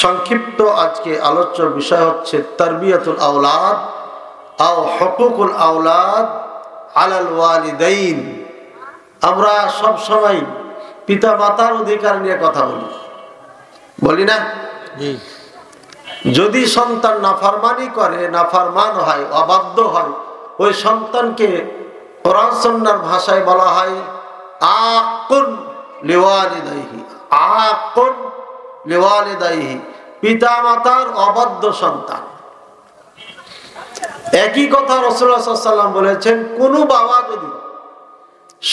সংক্ষিপ্ত আজকে আলোচ্য বিষয় হচ্ছে তারবিয়াতুল আওলাদ আও হুকুকুল আওলাদ আলাল ওয়ালিদাইন। আমরা সব সময় পিতা মাতার অধিকার নিয়ে কথা বলি না? যদি সন্তান নাফরমানি করে, নাফরমান হয়, অবাধ্য হয়, ওই সন্তানকে কোরআন সুন্নাহর ভাষায় বলা হয় আকুন লিওয়ালিদাইহি, আকুন লিওয়ালিদাইহি, পিতা মাতার অবাধ্য সন্তান। একই কথা রাসূলুল্লাহ সাল্লাল্লাহু আলাইহি ওয়াসাল্লাম বলেছেন, কোন বাবা যদি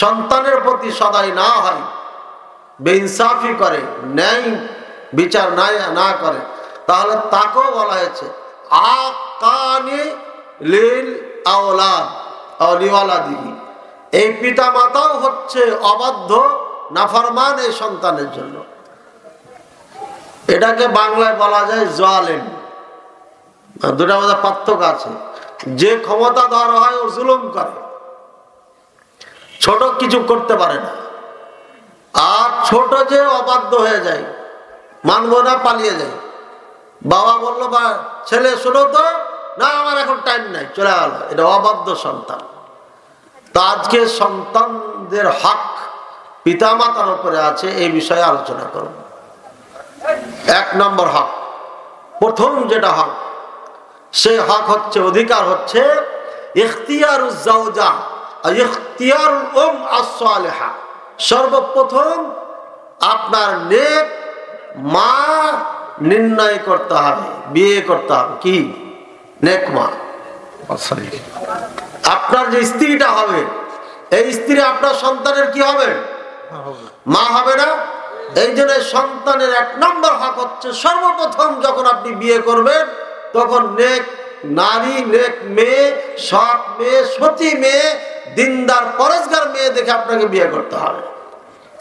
সন্তানের প্রতি সদয় না হয়, বেইনসাফি করে, ন্যায় বিচার না করে, তাহলে তাকেও বলা হয়েছে আকানি লিল আওলাদ আও লিওয়ালাদিহি। এই পিতা মাতাও হচ্ছে অবাধ্য নাফরমান এই সন্তানের জন্য। এটাকে বাংলায় বলা যায় জালেম। দুটার মধ্যে পার্থক্য আছে। যে ক্ষমতা ধরা হয় ও জুলুম করে, ছোট কিছু করতে পারে না। আর ছোট যে অবাধ্য হয়ে যায়, মানবো না, পালিয়ে যায়। বাবা বললো বা ছেলে শোনো তো, না আমার এখন টাইম নাই, চলে গেল, এটা অবাধ্য সন্তান। তা আজকে সন্তানদের হক পিতামাতার উপরে আছে, এই বিষয়ে আলোচনা করব। এক নম্বর হক, প্রথম যেটা হক, সেই হক হচ্ছে, অধিকার হচ্ছে ইখতিয়ারুজ জাওজা আর ইখতিয়ারুল উম আস-সালিহা। সর্বপ্রথম আপনার নেক মা নির্ণয় করতে হবে, বিয়ে করতে হবে। কি নেক মা? আপনার যে স্ত্রীটা হবে, এই স্ত্রী আপনার সন্তানের কি হবে? মা হবে না? এই জন্য সন্তানের এক নম্বর হক হচ্ছে, সর্বপ্রথম যখন আপনি বিয়ে করবেন, তখন নেক নারী, নেক মেয়ে, সৎ মেয়ে, সতী মেয়ে, দিনদার পরেশগার মেয়ে দেখে আপনাকে বিয়ে করতে হবে।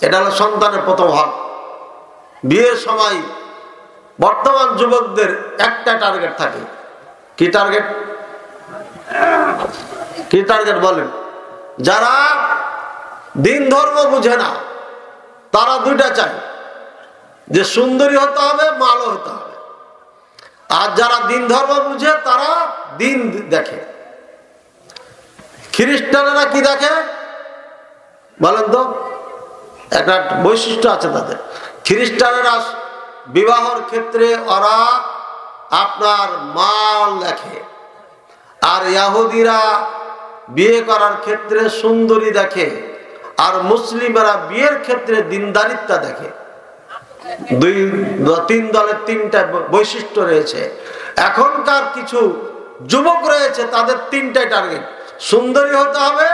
এটা হলো সন্তানের প্রথম হক। বিয়ের সময় বর্তমান যুবকদের একটা টার্গেট থাকে। কি টার্গেট? কি টার্গেট বলেন? যারা দিন ধর্ম বুঝে না, তারা দুইটা চায়, যে সুন্দরী হতে হবে, মালও হতে হবে। আর যারা দিন ধর্ম বুঝে, তারা দিন দেখে। খ্রিস্টানেরা কি দেখে বলেন তো? একটা বৈশিষ্ট্য আছে তাদের। খ্রিস্টানেরা বিবাহর ক্ষেত্রে ওরা আপনার মাল দেখে, আর ইহুদিরা বিয়ে করার ক্ষেত্রে সুন্দরী দেখে, আর মুসলিমেরা বিয়ের ক্ষেত্রে দিনদারিত্ব দেখে। তিন দলের তিনটা বৈশিষ্ট্য রয়েছে। এখনকার কিছু যুবক রয়েছে, তাদের তিনটাই টার্গেট: সুন্দরী হতে হবে,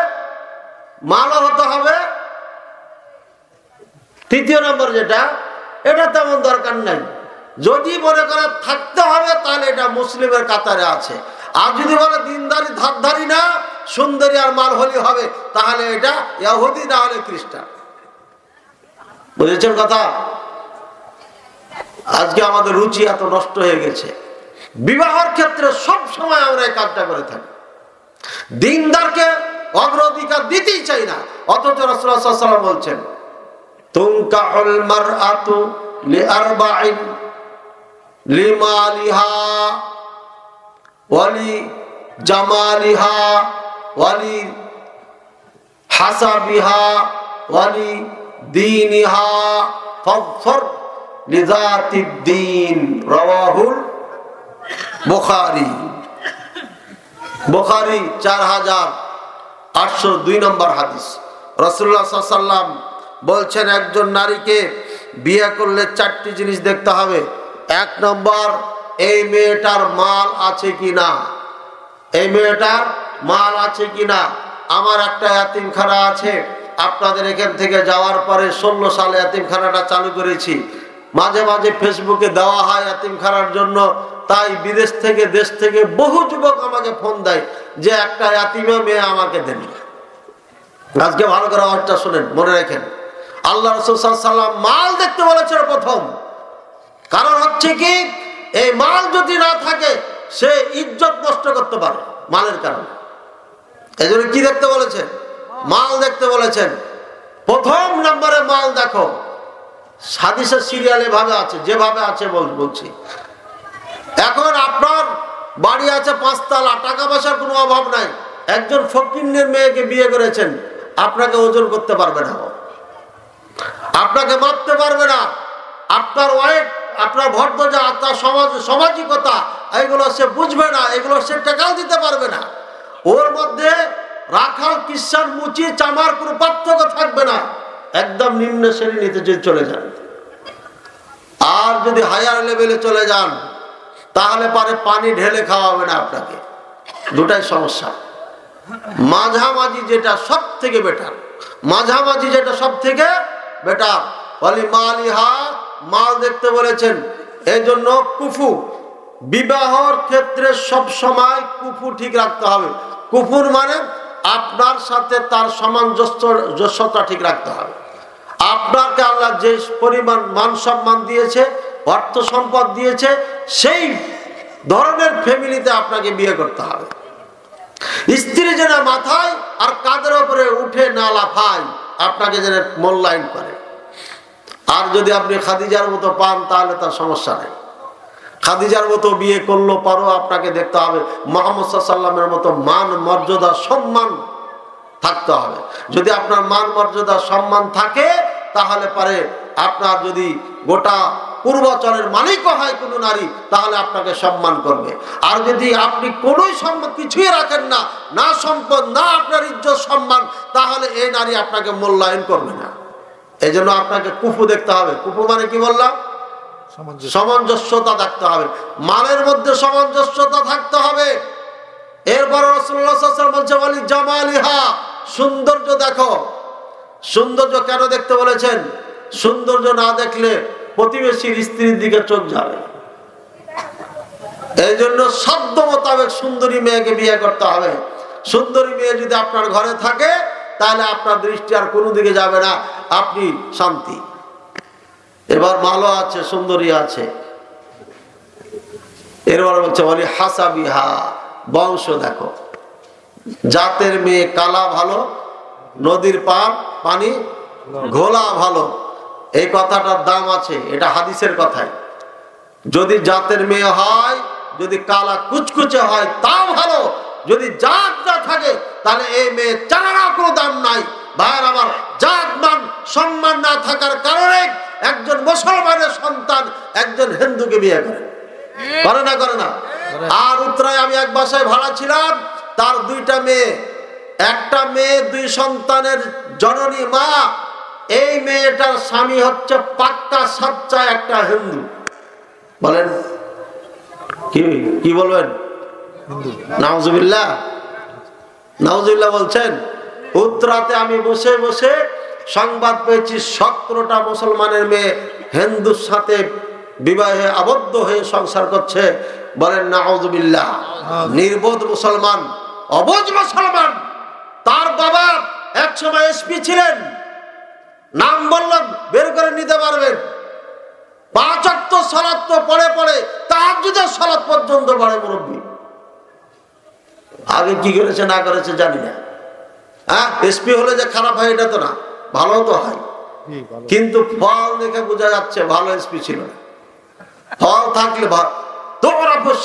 মালও হতে হবে, তৃতীয় নম্বর যেটা, এটা তেমন দরকার নাই। যদি মনে করে থাকতে হবে, তাহলে এটা মুসলিমের কাতারে আছে। আর যদি বলে দিনদারি ধারধারি না, সুন্দরী আর মাল হলি হবে, তাহলে এটা ইহুদি, না হলে খ্রিস্টান। বুঝেছেন কথা? আজকে আমাদের রুচি এত নষ্ট হয়ে গেছে। বিবাহের ক্ষেত্রে সব সময় আমরা এই কাজটা করে থাকি, দিনদারকে অগ্রাধিকার দিতেই চাই না। অথচ রাসূলুল্লাহ সাল্লাল্লাহু আলাইহি ওয়াসাল্লাম বলছেন, তুনকাহুল মারআতু লিআরবাইন লিমালিহা ওয়ালি জামালিহা ওয়ালি হাসাবিহা ওয়ালি দীনিহা ফাযফর লিযাতিদ্দীন। রাওয়াহুল বুখারী। বুখারী 4802 নম্বর হাদিস। রাসূলুল্লাহ সাল্লাল্লাহু আলাইহি ওয়াসাল্লাম বলছেন, একজন নারীকে বিয়ে করলে চারটি জিনিস দেখতে হবে। এক নম্বর, এই মেয়েটার মাল আছে কিনা। এই মেয়েটার মাল আছে কিনা। আমার একটা এতিমখানা আছে, আপনাদের এখান থেকে যাওয়ার পরে 16 সালে এতিমখানাটা চালু করেছি। মাঝে মাঝে ফেসবুকে দেওয়া হয় এতিমখানার জন্য, তাই বিদেশ থেকে, দেশ থেকে বহু যুবক আমাকে ফোন দেয় যে একটা এতিমা মেয়ে আমাকে দেন। আজকে ভালো করে আওয়াজটা শোনেন, মনে রাখেন। আল্লাহ রাসূল সাল্লাল্লাহু আলাইহি ওয়াসাল্লাম মাল দেখতে বলেছেন প্রথম। কারণ হচ্ছে কি, এই মাল যদি না থাকে, সে ইজ্জত নষ্ট করতে পারে মালের কারণে। এই জন্য কি দেখতে বলেছেন? মাল দেখতে বলেছেন। প্রথম নম্বরে মাল দেখো। হাদিসের সিরিয়ালে ভাবে আছে, যেভাবে আছে বলছি। এখন আপনার বাড়ি আছে 5 তলা, টাকা পয়সার কোনো অভাব নাই, একজন ফকিরের মেয়েকে বিয়ে করেছেন, আপনাকে ওজন করতে পারবে না, আপনাকে মাপতে পারবে না, আপনার ওয়েট, আপনার ভদ্রতা, আপনার সামাজিকতা এগুলো সে বুঝবে না, এগুলো সে টাকাও দিতে পারবে না। ওর মধ্যে রাখাল, কিষান, মুচি, চামার কোনো পার্থক্য থাকবে না, একদম নিম্ন শ্রেণীতে যদি চলে যান। আর যদি হায়ার লেভেলে চলে যান তাহলে পারে পানি ঢেলে খাওয়াবে না আপনাকে। দুটাই সমস্যা। মাঝামাঝি যেটা সব থেকে বেটার, মাঝামাঝি যেটা সব থেকে বেটার। বলি মালিহা, মাল দেখতে বলেছেন। এই জন্য কুফু, বিবাহর ক্ষেত্রে সব সময় কুফু ঠিক রাখতে হবে। কুফুর মানে আপনার সাথে তার সামঞ্জস্যতা ঠিক রাখতে হবে। আপনাকে আল্লাহ যে পরিমাণ মান সম্মান দিয়েছে, অর্থ সম্পদ দিয়েছে, সেই ধরনের ফ্যামিলিতে আপনাকে বিয়ে করতে হবে। স্ত্রী যেন মাথায় আর কাঁধের উপরে উঠে না লাফায়, আপনাকে যেন মূল্যায়ন করে। আর যদি আপনি খাদিজার মতো পান তাহলে তার সমস্যা নেই। খাদিজার মতো বিয়ে করলো পারো, আপনাকে দেখতে হবে মুহাম্মদ সাল্লাল্লাহু আলাইহি ওয়াসাল্লামের মতো মান, মর্যাদা, সম্মান থাকতে হবে। যদি আপনার মান, মর্যাদা, সম্মান থাকে তাহলে পারে আপনার যদি গোটা পূর্বাচলের মালিকও হয় কোনো নারী, তাহলে আপনাকে সম্মান করবে। আর যদি আপনি কোনোই সম্মান কিছুই রাখেন না, না সম্পদ, না আপনার ইজ্জত সম্মান, তাহলে এই নারী আপনাকে মূল্যায়ন করবে না। এই জন্য আপনাকে কুফু দেখতে হবে। কুফু মানে কি বললাম? সামঞ্জস্যতা থাকতে হবে, মালের মধ্যে সামঞ্জস্যতা থাকতে হবে। এরপর রাসূলুল্লাহ সাল্লাল্লাহু আলাইহি ওয়াসাল্লাম বলছে বলি জামালিহা, সৌন্দর্য দেখো। সৌন্দর্য কেন দেখতে বলেছেন? সৌন্দর্য না দেখলে প্রতিবেশীর স্ত্রীর দিকে চোখ যাবে। এই জন্য শব্দ মোতাবেক সুন্দরী মেয়েকে বিয়ে করতে হবে। সুন্দরী মেয়ে যদি আপনার ঘরে থাকে তাহলে আপনার দৃষ্টি আর কোনো দিকে যাবে না, আপনি শান্তি। এবার ভালো আছে, সুন্দরী আছে। এরপর বলছে বলি হাসাবিহা, বংশ দেখো। জাতের মেয়ে কালা ভালো, নদীর পানি ঘোলা ভালো, এই কথাটার দাম আছে, এটা হাদিসের কথাই। যদি জাতের মেয়ে হয়, যদি কালা কুচকুচে হয় তাও ভালো, যদি জাত না থাকে তাহলে এই মেয়ে চারা কোনো দাম নাই। ভাইয়ের আমার, জাত মান সম্মান না থাকার কারণে একজন মুসলমানের সন্তান একজন হিন্দুকে বিয়ে করে না, করে না। আর উত্তরায় আমি এক বাসায় ভাড়া ছিলাম, তার 2টা মেয়ে, একটা মেয়ে 2 সন্তানের জননী মা। এই মেয়েটার স্বামী হচ্ছে পাক্কা সাচ্চা একটা হিন্দু। বলেন কি বলবেন? নাউজুবিল্লাহ, নাউজুবিল্লাহ বলছেন। উত্তরাতে আমি বসে বসে সংবাদ পেয়েছি 17টা মুসলমানের মেয়ে হিন্দুর সাথে বিবাহে আবদ্ধ হয়ে সংসার করছে। বলেন নাউজুবিল্লাহ। নির্বোধ মুসলমান, অবুঝ মুসলমান। তার বাবা একসময় এসপি ছিলেন, নাম বললাম বের করে নিতে পারবেন। 5 ওয়াক্ত সালাত তো পড়ে তাহাজ্জুদের সালাত পর্যন্ত পড়ে মুরব্বী। আগে কি করেছে না করেছে জানি না। হ্যাঁ, এসপি হলে যে খারাপ হয় এটা তো না, ভালো তো হয়। কিন্তু ফল দেখে বোঝা যাচ্ছে ভালো এসপি ছিল না। ফল থাকলে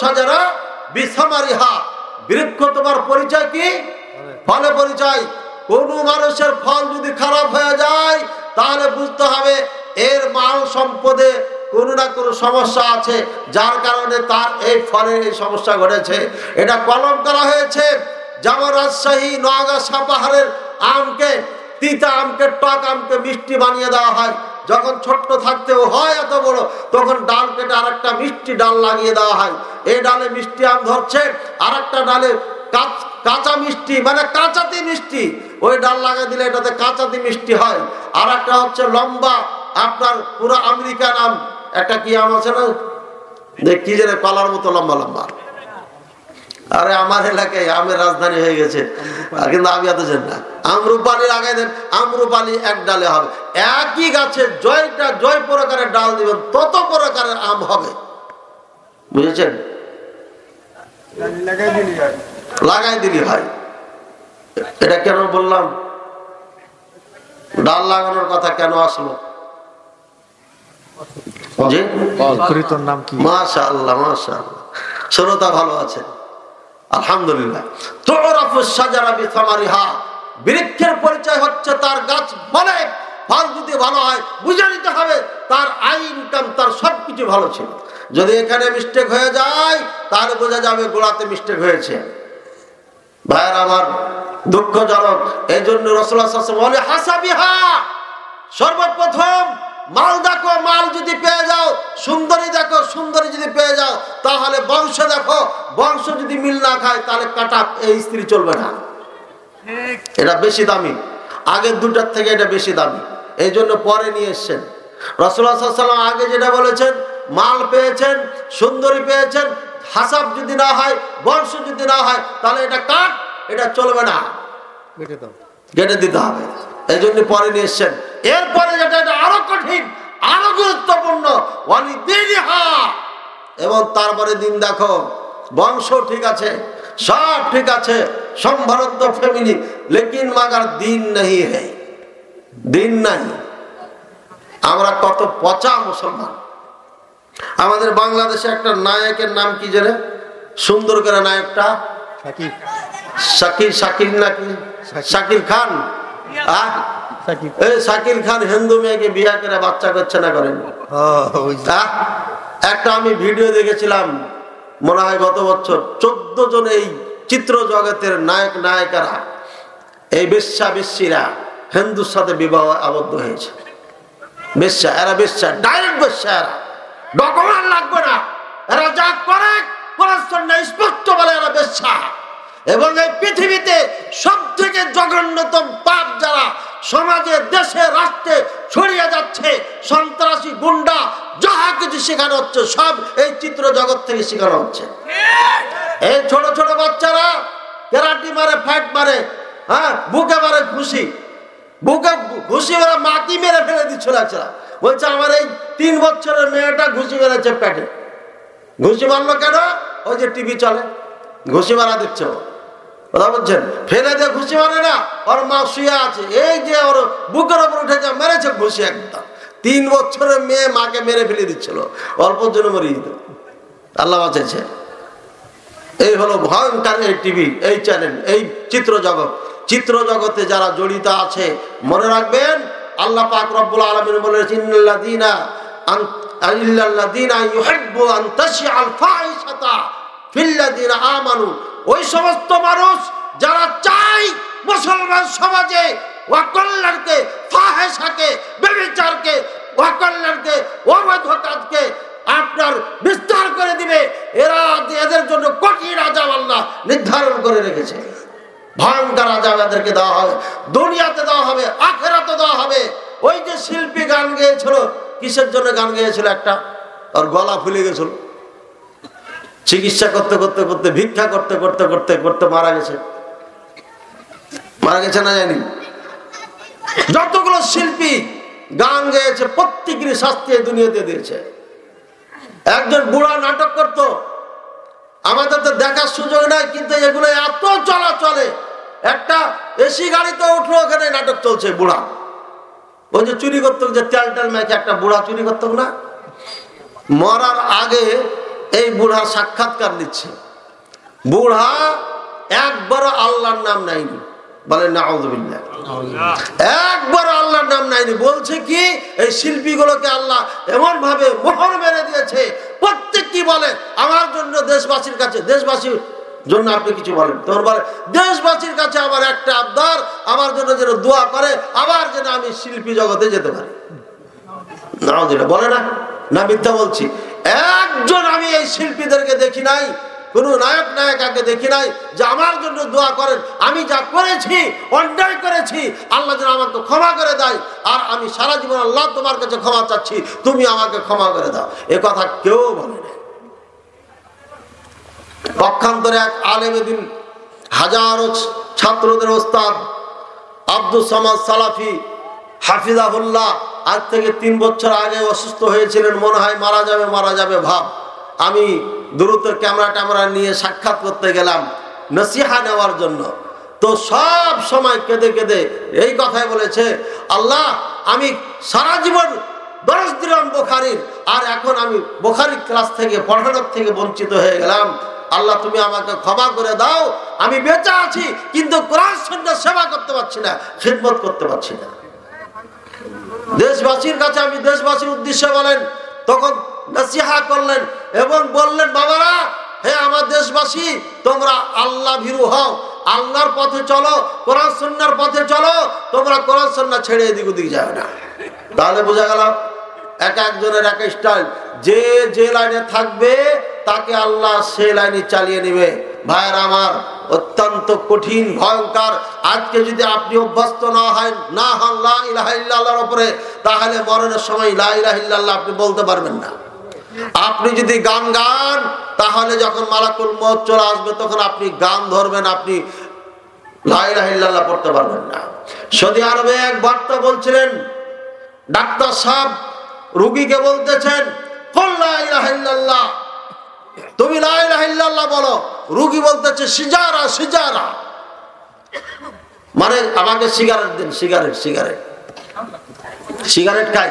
সাজারা বিসামারিহা, বৃক্ষ তোমার পরিচয় কি? ফলে পরিচয়। কোন মানুষের ফল যদি খারাপ হয়ে যায় তাহলে বুঝতে হবে এর মাল সম্পদে কোনো না কোনো সমস্যা আছে, যার কারণে তার এই ফলের এই সমস্যা ঘটেছে। এটা কলম করা হয়েছে। যেমন রাজশাহী, নওগাঁ, সাপাহারের আমকে, তিতা আমকে, টক আমকে মিষ্টি বানিয়ে দেওয়া হয়। যখন ছোট্ট থাকতেও হয় এত বড়, তখন ডাল কেটে আরেকটা মিষ্টি ডাল লাগিয়ে দেওয়া হয়। এই ডালে মিষ্টি আম ধরছে, আরেকটা ডালে কাঁচা মিষ্টি, মানে কাঁচাতি মিষ্টি, ওই ডাল লাগিয়ে দিলে এটাতে কাঁচাতি মিষ্টি হয়। আর একটা হচ্ছে লম্বা, আপনার পুরো আমেরিকান আম, একটা কি আম আছে না, কি যেন কলার মতো লম্বা লম্বা। আরে আমার এলাকায় আমের রাজধানী হয়ে গেছে, কিন্তু আমি এত জানি না। আমরুপালি লাগাই দেন, আমরুপালি এক ডালে হবে। একই গাছে জয় প্রকারের ডাল দিবেন, তত প্রকারের আম হবে। বুঝেছেন? লাগাই দিলি হয়। এটা কেন বললাম? ডাল লাগানোর কথা কেন আসলো? জি নাম কি? মাশাআল্লাহ মাশাআল্লাহ, শ্রোতা ভালো আছেন আলহামদুলিল্লাহ। তুরাফু শাজারা বিসামারিহা, বৃক্ষের পরিচয় হচ্ছে তার গাছ ফলে। ফল যদি ভালো হয় বুঝে নিতে হবে তার আয় ইনকাম তার সবকিছু ভালো ছিল। যদি এখানে মিস্টেক হয়ে যায় তাহলে বোঝা যাবে গোড়াতে মিস্টেক হয়েছে। ভাইয়ের আমার, দুঃখজনক। এই জন্য রাসূলুল্লাহ সাল্লাল্লাহু আলাইহি ওয়াসাল্লাম বলে হাসাবিহা, সর্বপ্রথম মাল দেখো, মাল যদি পেয়ে যাও, সুন্দরী দেখো, সুন্দরী যদি পেয়ে যাও, তাহলে বংশ দেখো, বংশ যদি মিল না খায় তাহলে কাটা এই স্ত্রী চলবে না। এটা বেশি দামি, আগের দুটার থেকে এটা বেশি দামি, এই জন্য পরে নিয়ে এসছেন। রাসূলুল্লাহ সাল্লাল্লাহু আলাইহি ওয়াসাল্লাম আগে যেটা বলেছেন, মাল পেয়েছেন, সুন্দরী পেয়েছেন, হাসাব যদি না হয়, বংশ যদি না হয়, তাহলে এটা কাট, এটা চলবে না, কেটে দিতে হবে। এই জন্য পরে নিয়ে এসছেন। এরপরে যেটা এটা আরো কঠিন, আরো গুরুত্বপূর্ণ, ওয়ালিদিনহা, এবং তারপরে দিন দেখো, বংশ ঠিক আছে, সব ঠিক আছে, সম্ভ্রান্ত ফ্যামিলি, লেকিন মাগার দিন নেই, হে দিন নাই। আমরা কত পচা মুসলমান। আমাদের বাংলাদেশে একটা নায়কের নাম কি জানে, সুন্দর করে নায়কটা শাকিল নাকি শাকিল খান। শাকিল খান হিন্দু মেয়েকে বিয়ে করে বাচ্চা করছে না, করেন? একটা আমি ভিডিও দেখেছিলাম, মনে হয় গত বছর, 14 জন এই চিত্র জগতের নায়ক নায়িকারা, এই বেশ্যা বেশ্যিরা হিন্দুর সাথে বিবাহ আবদ্ধ হয়েছে। বেশ্যা, এরা বেশ্যা, ডাইরেক্ট বেশ্যা, এরা ডকুমেন্ট লাগবে না, এরা যা করে স্পষ্ট বলে এরা বেশ্যা। এবং এই পৃথিবীতে সব থেকে জঘন্যতম পাপ যারা সমাজে, দেশে, রাষ্ট্রে ছড়িয়ে যাচ্ছে, সন্ত্রাসী, গুন্ডা, যাহা কিছু শেখানো হচ্ছে সব এই চিত্র জগৎ থেকে শেখানো হচ্ছে। এই ছোট ছোট বাচ্চারা ক্যারাটি মারে, ফাইট মারে, হ্যাঁ, বুকে মারে ঘুষি, বুকে ঘুষি মারে, মাটি মেরে ফেলে দিচ্ছিল। বলছে আমার এই 3 বছরের মেয়েটা ঘুষি মেরেছে পেটে। ঘুষি মারলো কেন? ওই যে টিভি চলে, ঘুষি মারা দিচ্ছে, কথা বলছেন, ফেলে দিয়ে ঘুষি মারে না, ওর মা শুয়ে আছে, এই যে ওর বুকের ওপর উঠে যা মেরেছে ঘুষি একদম। 3 বছরের মেয়ে মাকে মেরে ফেলে দিচ্ছিল, অল্পর জন্য মরিয়ে দিত, আল্লাহ বাঁচেছে। এই হলো ভয়ঙ্কর এই টিভি, এই চ্যানেল, এই চিত্র জগৎ। চিত্র জগতে যারা জড়িত আছে, মনে রাখবেন আল্লাহ পাক রব্বুল আলামিন বলেছেন, ইন্নাল্লাযীনা ইউহিব্বু আন তাশিআল ফাহিশাতা ফিল্লাযীনা আমানু, ওই সমস্ত মানুষ যারা চায় মুসলমান সমাজে অকল্যাণকে, ফাহিশাকে, ব্যভিচারকে, অকল্যাণকে, অবৈধ কাজকে আপনার বিস্তার করে দিবে, এদের জন্য কঠিন আযাব আল্লাহ নির্ধারণ করে রেখেছে। ভয়ঙ্কর আযাব এদেরকে দেওয়া হবে, দুনিয়াতে দেওয়া হবে, আখিরাতে দেওয়া হবে। ওই যে শিল্পী গান গেয়েছিল, কিসের জন্য গান গেয়েছিল? একটা, ওর গলা ফুলে গেছিল, চিকিৎসা করতে করতে করতে, ভিক্ষা করতে করতে করতে করতে মারা গেছে। মারা গেছে না জানি। যতগুলো শিল্পী গান গেয়েছে প্রত্যেকেরই শাস্তি দুনিয়াতে দিয়েছে। একজন বুড়া নাটক করত, আমাদের তো দেখার সুযোগ নাই, কিন্তু এগুলো এত চলাচলে। একটা এসি গাড়িতে উঠলো, ওখানে নাটক চলছে, বুড়া ওই যে চুরি করতো, যে তেল টেল মেখে একটা বুড়া চুরি করতো না, মরার আগে এই বুড়া সাক্ষাৎকার নিচ্ছে। বুড়া একবার আল্লাহর নাম নাইনি, বলে নাউযুবিল্লাহ, একবার আল্লাহর নাম নাইনি। বলছে কি, এই শিল্পীগুলোকে আল্লাহ এমন ভাবে মোহর মেরে দিয়েছে, প্রত্যেক কি বলে, আমার জন্য দেশবাসীর কাছে, দেশবাসীর জন্য আপনি কিছু বলেন, তোর বলে দেশবাসীর কাছে আমার একটা আবদার, আমার জন্য যেন দোয়া করে, আবার যেন আমি শিল্পী জগতে যেতে পারি। নাউযুবিল্লাহ বলে না, না মিথ্যা বলছি? একজন আমি এই শিল্পীদেরকে দেখি নাই, কোন নায়ক নায়িকাকে দেখি নাই যে আমার জন্য দোয়া করেন, আমি যা করেছি, অন্যায় করেছি, আল্লাহ যেন আমাকে ক্ষমা করে দেয়, আর আমি সারা জীবন আল্লাহ তোমার কাছে ক্ষমা চাচ্ছি, তুমি আমাকে ক্ষমা করে দাও। এ কথা কেউ বলে না। পক্ষান্তরে এক আলেম দিন হাজারো ছাত্রদের ওস্তাদ আব্দুস সামাদ সালাফি হাফিজাহুল্লাহ আজ থেকে 3 বছর আগে অসুস্থ হয়েছিলেন, মনে হয় মারা যাবে ভাব। আমি দ্রুত ক্যামেরা নিয়ে সাক্ষাৎ করতে গেলাম নসিহা নেওয়ার জন্য। তো সব সময় কেঁদে কেঁদে এই কথাই বলেছে, আল্লাহ আমি সারা জীবন দরস দিলাম বুখারীর, আর এখন আমি বুখারী ক্লাস থেকে পড়ানোর থেকে বঞ্চিত হয়ে গেলাম। আল্লাহ তুমি আমাকে ক্ষমা করে দাও, আমি বেঁচে আছি কিন্তু কোরআন সুন্নাহ সেবা করতে পারছি না, খিদমত করতে পারছি না। দেশবাসীর কাছে আমি দেশবাসীর উদ্দেশ্যে বলেন, তখন নসিহা করলেন এবং বললেন, বাবারা, হে আমার দেশবাসী, তোমরা আল্লাহ ভীরু হও, আল্লাহর পথে চলো, কোরআন সুন্নাহর পথে চলো, তোমরা কোরআন সুন্নাহ ছেড়ে এদিক ওদিক যাবে না। তাহলে বোঝা গেল এক একজনের এক স্টাইল, যে যে লাইনে থাকবে তাকে আল্লাহ সে লাইনে চালিয়ে নেবে। ভাইয়ের আমার, অত্যন্ত কঠিন ভয়ঙ্কর। আজকে যদি আপনি অভ্যস্ত না হন লা ইলাহা ইল্লাল্লাহর উপরে, তাহলে মরণের সময় লা ইলাহা ইল্লাল্লাহ আপনি বলতে পারবেন না। আপনি যদি গান গান, তাহলে যখন মালাকুল মউত চলে আসবে তখন আপনি গান ধরবেন, আপনি লা ইলাহা ইল্লাল্লাহ পড়তে পারবেন না। সৌদি আরবে এক বক্তা বলছিলেন, ডাক্তার সাহেব রোগীকে বলতেছেন, কুল লা ইলাহা ইল্লাল্লাহ, তুমি লা ইলাহা ইল্লাল্লাহ বলো। রোগী বলতেছে, সিজারা সিজারা, মানে আমাকে সিগারেট দিন, সিগারেট সিগারেট সিগারেট খাই।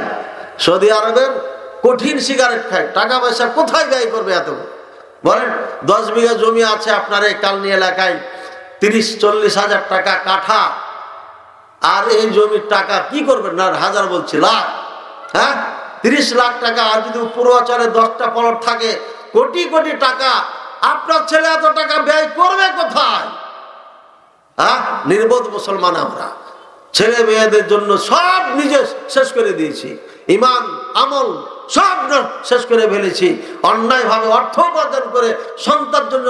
সৌদি আরবের কঠিন সিগারেট খায়, টাকা পয়সা কোথায় ব্যয় করবে এত? বলেন, 10 বিঘা জমি আছে আপনার এই কালনি এলাকায়, 30-40 হাজার টাকা কাঠা, আর এই জমির টাকা কি করবেন? না হাজার বলছি, লাখ। হ্যাঁ, 30 লাখ টাকা। আর যদি পূর্বাচলে 10টা প্লট থাকে, কোটি কোটি টাকা। আপনার ছেলে এত টাকা ব্যয় করবে কোথায়? হ্যাঁ, নির্বোধ মুসলমান আমরা। ছেলে মেয়েদের জন্য সব নিজে শেষ করে দিয়েছি, ইমান আমল সব শেষ করে ফেলেছি। অন্যায় ভাবে অর্থ উপার্জন করে সন্তানের জন্য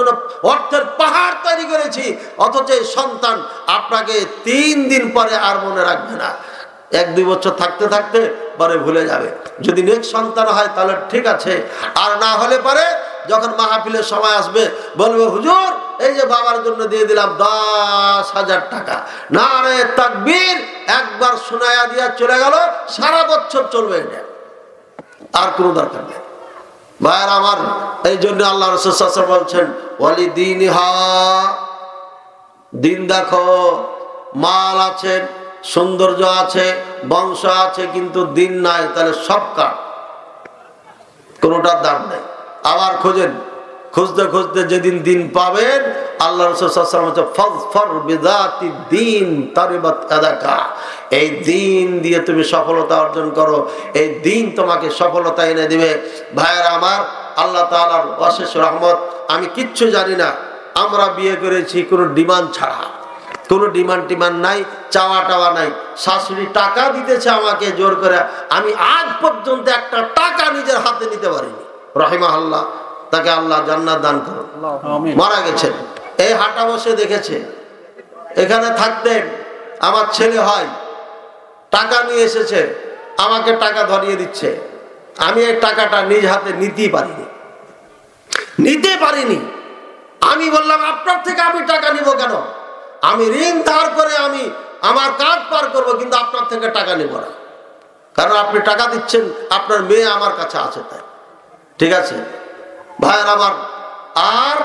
অর্থের পাহাড় তৈরি করেছি, অথচ এই সন্তান আপনাকে 3 দিন পরে আর মনে রাখবে না। 1-2 বছর থাকতে থাকতে পরে ভুলে যাবে। যদি নেক্সট সন্তান হয় তাহলে ঠিক আছে, আর না হলে পরে যখন মাহফিলের সময় আসবে বলবে, হুজুর এই যে বাবার জন্য দিয়ে দিলাম 10,000 টাকা, নারে তাকবীর, একবার শোনায়া দিয়া চলে গেল, সারা বছর চলবে, এটা আর কোনো দরকার নেই। ভাইয়ের আমার, এই জন্য আল্লাহ রাসূল সাল্লাল্লাহু আলাইহি ওয়াসাল্লাম বলছেন, ওয়ালি দীনিহা, দিন দেখো, মাল আছে, সৌন্দর্য আছে, বংশ আছে, কিন্তু দিন নাই, তাহলে সব কাট, কোনোটার দাম নেই। আবার খোঁজেন, খুঁজতে খুঁজতে যেদিন দিন পাবেন, আল্লাহ রাসূল সাল্লাল্লাহু আলাইহি ওয়াসাল্লাম বলেছেন, ফাযফার বিযাতি দ্বীন তারিবাত ইয়াদাকা, এই দিন দিয়ে তুমি সফলতা অর্জন করো, এই দিন তোমাকে সফলতা এনে দিবে। ভাইয়েরা আমার, আল্লাহ তাআলার অশেষ রহমত। আমি কিচ্ছু জানি না, আমরা বিয়ে করেছি কোনো ডিমান্ড ছাড়া, কোনো ডিমান্ড টিমান্ড নাই, চাওয়া টাওয়া নাই। শাশুড়ি টাকা দিতেছে আমাকে জোর করে, আমি আজ পর্যন্ত একটা টাকা নিজের হাতে নিতে পারিনি। রাহিমাহুল্লাহ, তাকে আল্লাহ জান্নাত দান করুন। মারা গেছেন, এই হাটা বসে দেখেছে, এখানে থাকতেন। আমার ছেলে হয়, টাকা নিয়ে এসেছে, আমাকে টাকা ধরিয়ে দিচ্ছে, আমি এই টাকাটা নিজ হাতে নিতে পারিনি। আমি বললাম, আপনার থেকে আমি টাকা নিব কেন? আমি ঋণ ধার করে আমি আমার কাজ পার করব, কিন্তু আপনার থেকে টাকা নিব না, কারণ আপনি টাকা দিচ্ছেন, আপনার মেয়ে আমার কাছে আছে তাই। ঠিক আছে ভাইয়ের আমার, আর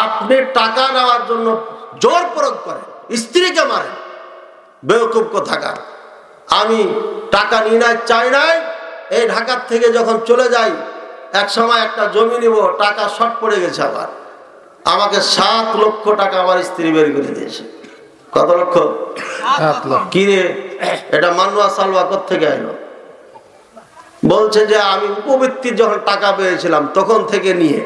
আপনি টাকা নেওয়ার জন্য জোর প্রয়োগ করেন, স্ত্রীকে মারেন, বেওকুফ কোথাকার। আমি টাকা নিয়ে নাই, চাই নাই। এই ঢাকার থেকে যখন চলে যাই, এক সময় একটা জমি নিব, টাকা শর্ট পড়ে গেছে আমার, আমাকে 7 লক্ষ টাকা আমার স্ত্রী বের করে দিয়েছে। কত লক্ষ? 7 লক্ষ। কি রে, এটা মান্নুয়া সালওয়া কোত্থেকে এলো? বলছে যে আমি উপবৃত্তির যখন টাকা পেয়েছিলাম তখন থেকে নিয়ে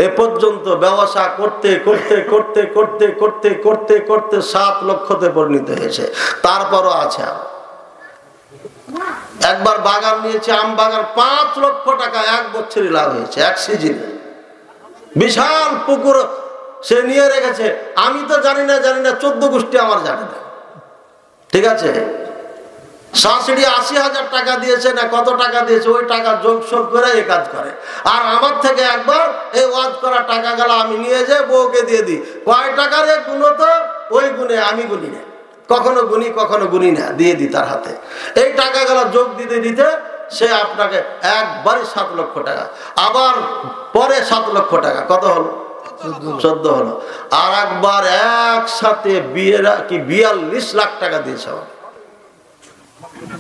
এ পর্যন্ত ব্যবসা করতে করতে করতে করতে করতে করতে করতে 7 লক্ষতে পরিণত হয়েছে। তারপরও আছে। একবার বাগান নিয়েছে, আম বাগান, 5 লক্ষ টাকা 1 বছরই লাভ হয়েছে, 1 সিজনে। বিশাল পুকুর সে নিয়ে রেখেছে, আমি তো জানি না 14 গোষ্ঠী আমার জানে না। ঠিক আছে, শাশুড়ি 80,000 টাকা দিয়েছে না কত টাকা দিয়েছে, ওই টাকা যোগ শোগ করে এই কাজ করে। আর আমার থেকে একবার এই ওয়াজ করা টাকা গেল আমি নিয়ে যাই, বউকে দিয়ে দিই। কয় টাকার গুণো তো ওই গুণে, আমি গুনি না, কখনো গুনি না, দিয়ে দিই তার হাতে। এই টাকা গেল যোগ দিতে দিতে সে আপনাকে একবারই 7 লক্ষ টাকা, আবার পরে 7 লক্ষ টাকা, কত হলো? 14 হলো। আর একবার একসাথে বিয়েরা কি 42 লাখ টাকা দিয়েছে আমার।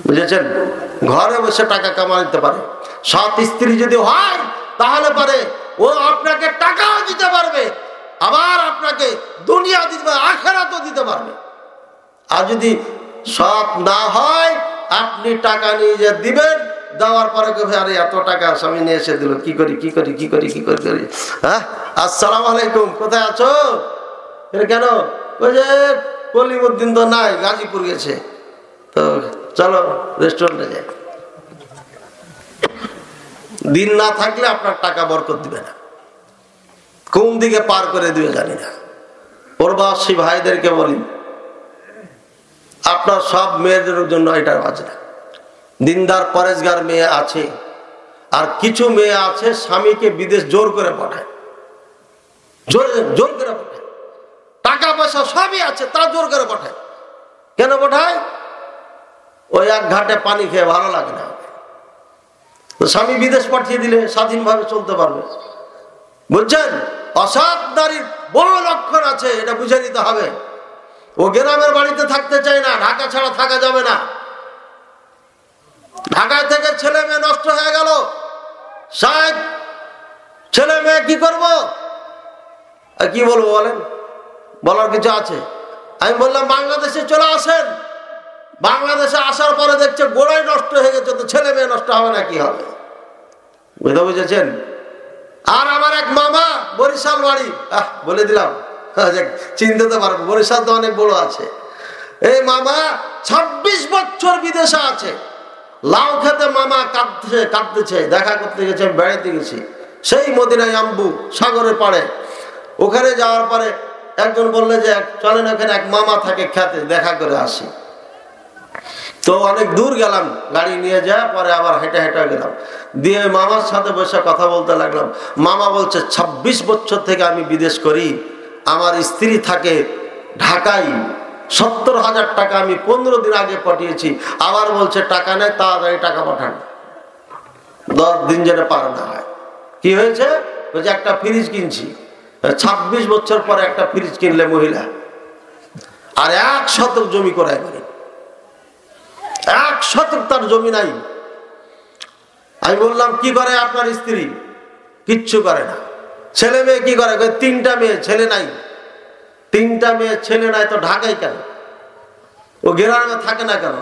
বুঝেছেন? ঘরে বসে টাকা কামা নিতে পারে। সৎ স্ত্রী যদি হয় তাহলে পারে ও আপনাকে টাকাও দিতে পারবে, আবার আপনাকে দুনিয়া দিতে পারবে, আখিরাতও দিতে পারবে। আর যদি সৎ না হয়, আপনি টাকা নিয়ে যে দিবেন, দেওয়ার পরে আরে এত টাকা স্বামী নিয়ে এসে দিল, কি করি কি করি কি করি কি করি করি। হ্যাঁ, আসসালামু আলাইকুম, কোথায় আছো? কেন? ওই যে কলিমুদ্দিন তো নাই, গাজীপুর গেছে, তো চলো রেস্টুরেন্টে যাই। দিন না থাকলে আপনার টাকা বরকত দিবে না, কোন দিকে পার করে দিবে জানি না। প্রবাসী ভাইদেরকে বলি, আপনার সব মেয়েদের জন্য এটা আছে না। দিনদার পরেশগার মেয়ে আছে, আর কিছু মেয়ে আছে স্বামীকে বিদেশ জোর করে পাঠায়, জোর করে পাঠায়, টাকা পয়সা সবই আছে, তা জোর করে পাঠায়। কেন পাঠায়? ওই এক ঘাটে পানি খেয়ে ভালো লাগে না, তো স্বামী বিদেশ পাঠিয়ে দিলে স্বাধীনভাবে চলতে পারবে। বুঝছেন? অসৎ নারীর বড় লক্ষণ আছে, এটা বুঝে নিতে হবে। ও গ্রামের বাড়িতে থাকতে চায় না, ঢাকা ছাড়া থাকা যাবে না। ঢাকায় থেকে ছেলে মেয়ে নষ্ট হয়ে গেল, সাহেব ছেলে মেয়ে কি করবো, কি বলবো বলেন? বলার কিছু আছে? আমি বললাম বাংলাদেশে চলে আসেন। বাংলাদেশে আসার পরে দেখছে গোড়াই নষ্ট হয়ে গেছে, তো ছেলে মেয়ে নষ্ট হবে না, কি হবে? বুঝেছেন? আর আমার এক মামা, বরিশাল বাড়ি, বলে দিলাম, চিনতে তো পারবো, বরিশাল তো অনেক বড় আছে। এই মামা 26 বছর বিদেশে আছে। লাউ খেতে মামা কাঁদতেছে, দেখা করতে গেছে, বেড়াইতে গেছি সেই মদিনায় আম্বু সাগরের পাড়ে। ওখানে যাওয়ার পরে একজন বললে যে চলেন, ওখানে এক মামা থাকে, খেতে দেখা করে আসি। তো অনেক দূর গেলাম, গাড়ি নিয়ে যায়, পরে আবার হেঁটে হেঁটে গেলাম, দিয়ে মামার সাথে বসে কথা বলতে লাগলাম। মামা বলছে 26 বছর থেকে আমি বিদেশ করি, আমার স্ত্রী থাকে ঢাকায়, 70,000 টাকা আমি 15 দিন আগে পাঠিয়েছি, আবার বলছে টাকা নেই, তাড়াতাড়ি টাকা পাঠান, 10 দিন যেন পার না হয়। কি হয়েছে? বলছে একটা ফ্রিজ কিনছি। 26 বছর পরে একটা ফ্রিজ কিনলে মহিলা, আর 1 শতক জমি করায় করে, 1 শতক তার জমি নাই। আমি বললাম কি করে আপনার স্ত্রী? কিচ্ছু করে না। ছেলে মেয়ে কি করে? 3টা মেয়ে, ছেলে নাই। 3টা মেয়ে, ছেলে নাই, তো ঢাকায় কেন? ও গ্রামে থাকে না কেন?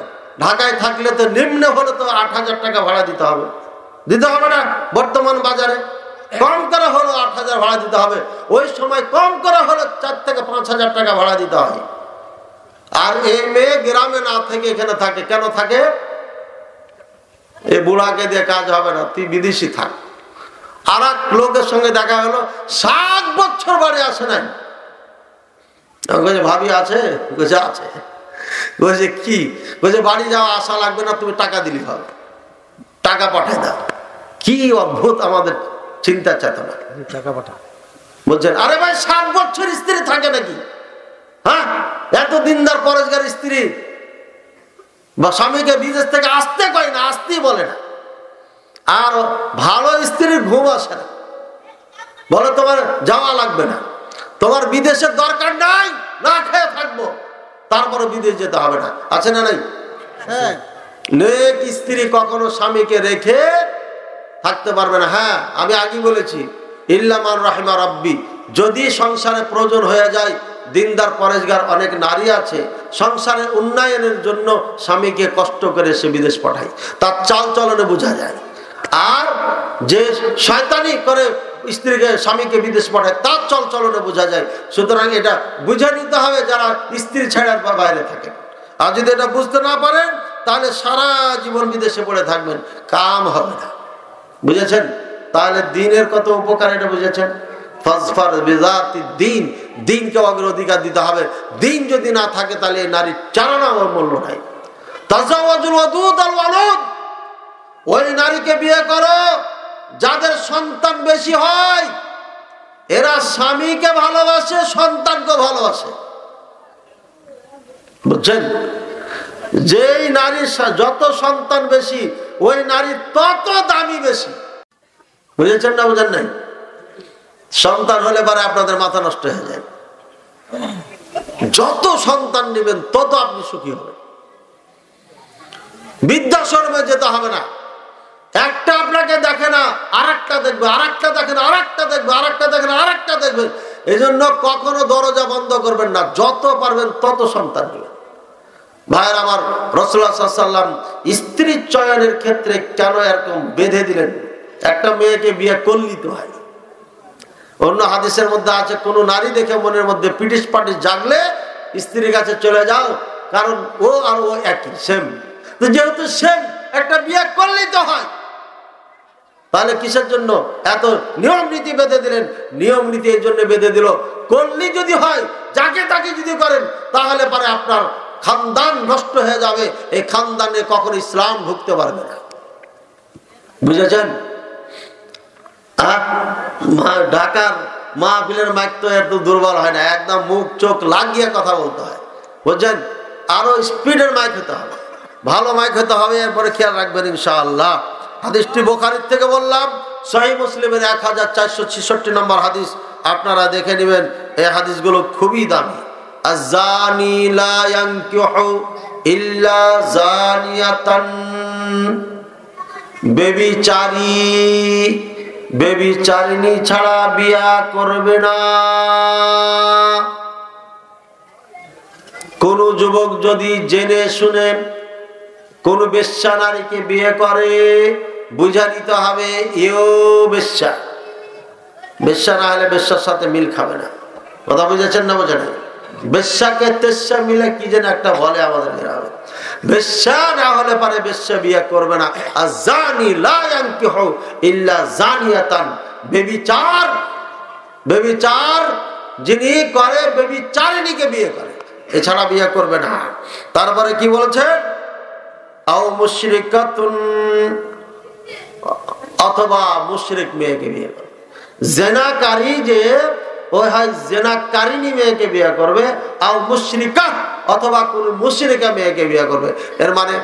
ঢাকায় থাকলে তো নিম্ন হলে তো 8,000 টাকা ভাড়া দিতে হবে, দিতে হবে না? বর্তমান বাজারে কম করে হলো 8,000 ভাড়া দিতে হবে, ওই সময় কম করে হলো 4 থেকে 5,000 টাকা ভাড়া দিতে হয়। আর এই মেয়ে গ্রামে না থেকে এখানে থাকে, কেন থাকে? এই বুড়াকে দিয়ে কাজ হবে না, তুই বিদেশি থাক। আর এক লোকের সঙ্গে দেখা হলো, 7 বছর বাড়ি আসে নাই। ভাবি আছে? আছে। বলছে কি? বলছে বাড়ি যাওয়া আসা লাগবে না, তুমি টাকা দিলি হবে, টাকা পাঠায় দাও। কি অদ্ভুত আমাদের চিন্তা চেতনা। টাকা পাঠা বলছেন, আরে ভাই 7 বছর স্ত্রী থাকে নাকি? হ্যাঁ, এত দিনদার পরেশগার স্ত্রী বা স্বামীকে বিদেশ থেকে আসতে কয় না, আসতেই বলে না। আর ভালো স্ত্রীর ঘুম আসে না, বলে তোমার যাওয়া লাগবে না, তোমার বিদেশের দরকার নাই, না খেয়ে থাকবো, তারপরে বিদেশ যেতে হবে না। আছে না নাই? হ্যাঁ। নেক স্ত্রী কখনো স্বামীকে রেখে থাকতে পারবে না। হ্যাঁ, আমি আগে বলেছি, ইল্লামান রাহিমা রাব্বি, যদি সংসারে প্রয়োজন হয়ে যায়, দিনদার পরেশগার অনেক নারী আছে, সংসারের উন্নয়নের জন্য স্বামীকে কষ্ট করে সে বিদেশ পাঠায়, তার চাল চলনে বোঝা যায়। আর যে শয়তানি করে স্ত্রীকে স্বামীকে বিদেশ পাঠায়, তার চল চলনে বোঝা যায়। সুতরাং এটা বুঝে নিতে হবে যারা স্ত্রী ছেড়ার বাইরে থাকে। আর যদি এটা বুঝতে না পারেন, তাহলে সারা জীবন বিদেশে পড়ে থাকবেন, কাম হবে না। বুঝেছেন? তাহলে দিনের কত উপকার এটা বুঝেছেন? দিন, দিনকে অগ্রাধিকার দিতে হবে। দিন যদি না থাকে, তাহলে নারীর চালানো মূল্য নাই। ওই নারীকে বিয়ে করো যাদের সন্তান বেশি হয়, এরা স্বামীকে ভালোবাসে, সন্তানকে ভালোবাসে। বুঝছেন? যেই নারীর যত সন্তান বেশি, ওই নারী তত দামি বেশি। বুঝেছেন না? বুঝেন নাই? সন্তান হলে পরে আপনাদের মাথা নষ্ট হয়ে যায়। যত সন্তান নেবেন তত আপনি সুখী হবেন। বৃদ্ধাশ্রমে যেতে হবে না। একটা আপনাকে দেখে না, আরেকটা দেখবে, আরেকটা দেখে না, আরেকটা দেখবে, আরেকটা দেখে না, আরেকটা দেখবে। এই জন্য কখনো দরজা বন্ধ করবেন না, যত পারবেন তত সন্তান নেবেন। ভাইয়ের আমার, রাসূলুল্লাহ সাল্লাল্লাহু আলাইহি ওয়াসাল্লাম স্ত্রী চয়নের ক্ষেত্রে কেন এরকম বেঁধে দিলেন? একটা মেয়েকে বিয়ে করলেই তো হয়। অন্য হাদিসের মধ্যে আছে, কোন নারী দেখে মনের মধ্যে পিটিশ পাটিশ জাগলে স্ত্রীর কাছে চলে যাও, কারণ ও আর ও একই, সেম। তো যেহেতু সেম, একটা বিয়ে করলেই তো হয়, তাহলে কিসের জন্য এত নিয়ম নীতি বেঁধে দিলেন? নিয়ম নীতি এই জন্য বেঁধে দিল, করলেই যদি হয়, যাকে তাকে যদি করেন, তাহলে পরে আপনার খানদান নষ্ট হয়ে যাবে। এই খানদানে কখনো ইসলাম ঢুকতে পারবে না। বুঝেছেন? ঢাকার মাহফিলের মাইক তো এত দুর্বল হয় না, একদম মুখ চোখ লাগিয়ে কথা বলতে হয়, বুঝছেন? আরো স্পিডের মাইক হতে হবে, ভালো মাইক হতে হবে। এরপরে খেয়াল রাখবেন ইনশাআল্লাহ। হাদিসটি বুখারীর থেকে বললাম, সহিহ মুসলিমের 1466 নম্বর হাদিস, আপনারা দেখে নেবেন। এই হাদিসগুলো খুবই দামি। আয-যানি লা ইয়ানকিহু ইল্লা যানিয়াতান, বেবিচারিণী ছাড়া বিয়া করবে না। কোন যুবক যদি জেনে শুনে কোন বেশ্যা নারীকে বিয়ে করে, বুঝা নিতে হবে এও বেশ্যা। বেশ্যা না হলে বেশ্যার সাথে মিল খাবে না। কথা বুঝেছেন না? বোঝেন? বেশ্যাকে তেশ্যা মিলে কি যেন একটা বলে আমাদের গ্রামে। বেশ্যা না হলে পারে বেশ্যা বিয়ে করবে না। আয-যানি লা ইয়ানকিহু ইল্লা যানিয়াতান, বেবিচার যিনি করে, বেবিচারিণীকে বিয়ে করে, এছাড়া বিয়ে করবে না। তারপরে কি বলেছে? আও মুশরিকাতুন, অথবা মুশরিক মেয়েকে বিয়ে করবে। জেনাকারী যে ওই হয় জেনাকারিনী মেয়েকে বিয়ে করবে, আও মুশরিকা, অথবা কোন মুশরিকা মেয়েকে বিয়ে করবে। এর মানে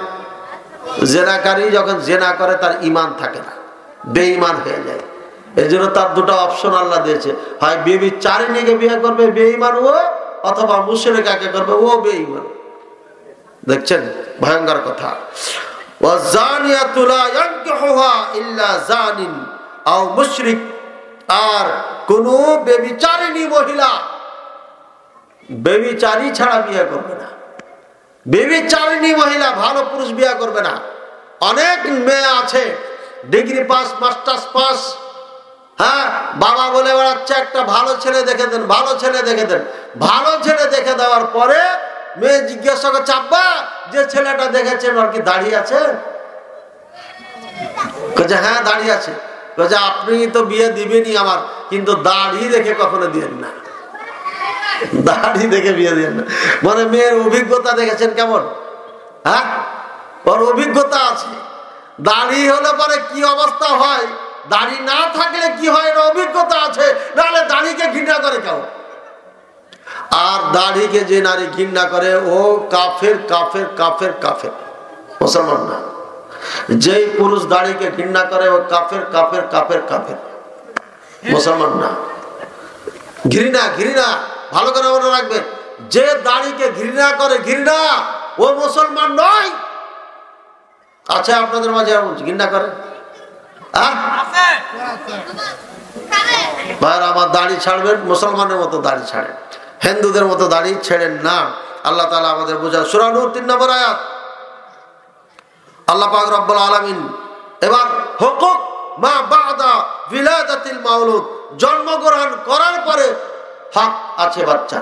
জেনাকারী যখন জেনা করে তার ঈমান থাকে না, বেঈমান হয়ে যায়। এই জন্য তার দুটো অপশন আল্লাহ দিয়েছে, হয় বেবিচারিণীকে বিয়ে করবে বেঈমান ও, অথবা মুশরিকাকে করবে ও বেঈমান। দেখছেন ভয়ঙ্কর কথা। ওয়াজানিয়াতু লা ইয়ানকিহুহা ইল্লা জানিন আও মুশরিক, আর কোন বেবিচারিণী মহিলা বেবিচারী ছাড়া বিয়ে করবে না। বেবিচারিণী মহিলা ভালো পুরুষ বিয়ে করবে না। অনেক মেয়ে আছে ডিগ্রি পাস, মাস্টার্স পাস, হ্যাঁ, বাবা বলে বেড়াচ্ছে একটা ভালো ছেলে দেখে দেন, ভালো ছেলে দেখে দেন। ভালো ছেলে দেখে দেওয়ার পরে মেয়ে জিজ্ঞাসা করে, চাপবা যে ছেলেটা দেখেছেন ওর কি দাড়ি আছে? হ্যাঁ দাড়ি আছে। আপনি তো বিয়ে দিবেনই আমার, কিন্তু দাড়ি দেখে কখনো দিবেন না, দাড়ি দেখে বিয়ে দিবেন না। মানে মেয়ের অভিজ্ঞতা দেখেছেন কেমন? হ্যাঁ, ওর অভিজ্ঞতা আছে। দাড়ি হলে পরে কি অবস্থা হয়, দাড়ি না থাকলে কি হয়, এর অভিজ্ঞতা আছে। নাহলে দাড়িকে ঘৃণা করে কেউ। আর দাড়িকে যে নারী ঘৃণা করে ও কাফের, কাফের, কাফের, কাফের, মুসলমান না। যেই পুরুষ দাড়িকে ঘৃণা করে ও কাফের, কাফের, কাফের, কাফের, মুসলমান না। ঘৃণা, ঘৃণা ভালো করে মনে রাখবেন। যে দাড়িকে ঘৃণা করে, ঘৃণা, ও মুসলমান নয়। আচ্ছা, আপনাদের মাঝে ঘৃণা করে? ভাইরা আমার, দাড়ি ছাড়বেন, মুসলমানের মতো দাড়ি ছাড়েন, হিন্দুদের মতো দাড়ি ছেড়েন না। আল্লাহ তাআলা আমাদের বোঝায়। সূরা নূর 3 নম্বর আয়াত, আল্লাহ পাক রব্বুল আলামিন এবার হুকুক মা বাদা বিলাদাতিল মাউলুদ, জন্মগ্রহণ করার পরে হক আছে বাচ্চা।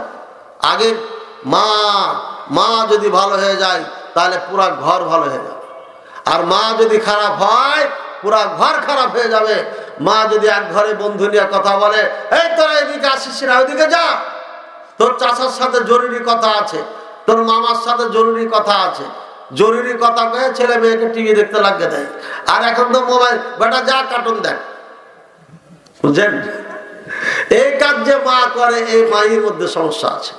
আগে মা যদি ভালো হয়ে যায় তাহলে পুরা ঘর ভালো হয়ে যাবে, আর মা যদি খারাপ হয় পুরা ঘর খারাপ হয়ে যাবে। মা যদি এক ঘরে বন্ধু নিয়ে কথা বলে, এই তোরা এদিকে আসিস না, ওইদিকে যা, তোর চাচার সাথে জরুরি কথা আছে, তোর মামার সাথে জরুরি কথা আছে, জরুরি কথা কয়ে ছেলে মেয়েকে টিভি দেখতে লাগিয়ে দেয়। আর এখন তো মোবাইল, বেটা যা কার্টুন দেখ, বুঝছেন? এই কাজ যে মা করে, এই মায়ের মধ্যে সমস্যা আছে।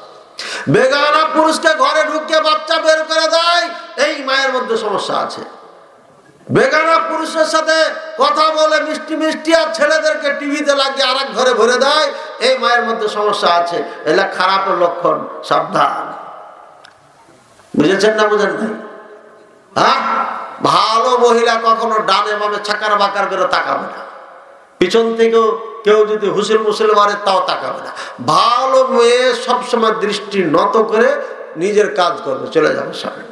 বেগানা পুরুষকে ঘরে ঢুকিয়ে বাচ্চা বের করে দেয়, এই মায়ের মধ্যে সমস্যা আছে। বেগানা পুরুষের সাথে কথা বলে মিষ্টি মিষ্টি আর ছেলেদেরকে টিভিতে লাগিয়ে আর এক ঘরে ভরে দেয়, এই মায়ের মধ্যে সমস্যা আছে। এগুলা খারাপের লক্ষণ, সাবধান। বুঝেছেন না বুঝেন নাই? হ্যাঁ, ভালো মহিলা কখনো ডানে বামে ছাকার বাকার করে তাকাবে না, পিছন থেকেও কেউ যদি হুসেল মুসেল মারে তাও তাকাবে না। ভালো মেয়ে সবসময় দৃষ্টি নত করে নিজের কাজ করবে, চলে যাবে সামনে।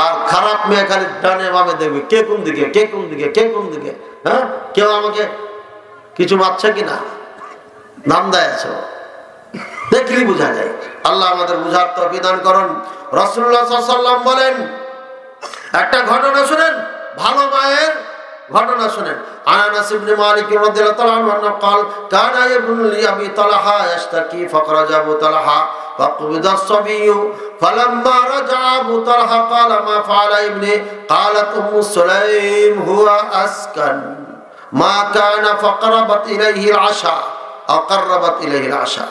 আর খারাপ মেয়ে খালি ডানে বামে দেখবে, কে কোন দিকে কে কোন দিকে কে কোন দিকে। হ্যাঁ, কেউ আমাকে কিছু মারছে কিনা, নাম দেয় আছে, দেখলি বোঝা যায়। আল্লাহ আমাদের বুঝার তৌফিক দান করুন। রাসূলুল্লাহ সাল্লাল্লাহু আলাইহি ওয়াসাল্লাম বলেন, একটা ঘটনা শুনেন, ভালো মায়ের ঘটনা শুনেন। আনাস ইবনে মালিক রাদিয়াল্লাহু তাআলা আনহু قال كان ابن لأبي طلحة يشتكي فخرج أبو طلحة فقبض الصبي فلما رجع أبو طلحة قال ما فعل ابني؟ قالت أم سليم هو أسكن ما كان فقربت إليه العشاء أو قربت إليه العشاء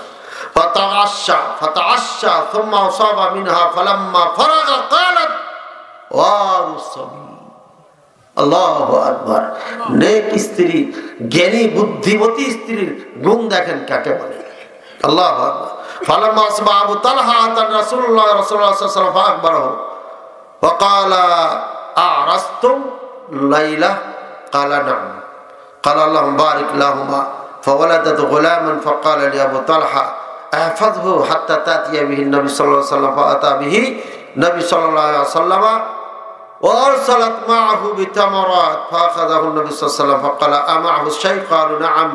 فتعشى ثم أصاب منها فلما فرغ قالت وار الصبي। আল্লাহু আকবার। নেক স্ত্রী, জ্ঞানী বুদ্ধিমতী স্ত্রীর গুণ দেখেন কাকে বলে। আল্লাহু আকবার। ফালাম্মা আসবা আবু তালহা আতান রাসূলুল্লাহ সাল্লাল্লাহু আলাইহি ওয়াসাল্লাম ফাআখবারহু وقال أعرستم ليلة؟ قال نعم قال اللهم بارك لهما فولدت غلاما فقال لي أبو طلحة احفظه حتى تأتي به النبي صلى الله عليه وسلم فأتى به النبي صلى الله عليه وسلم وأرسلت معه بتمرات فأخذه النبي صلى الله عليه وسلم فقال أمعه الشيء؟ قالوا نعم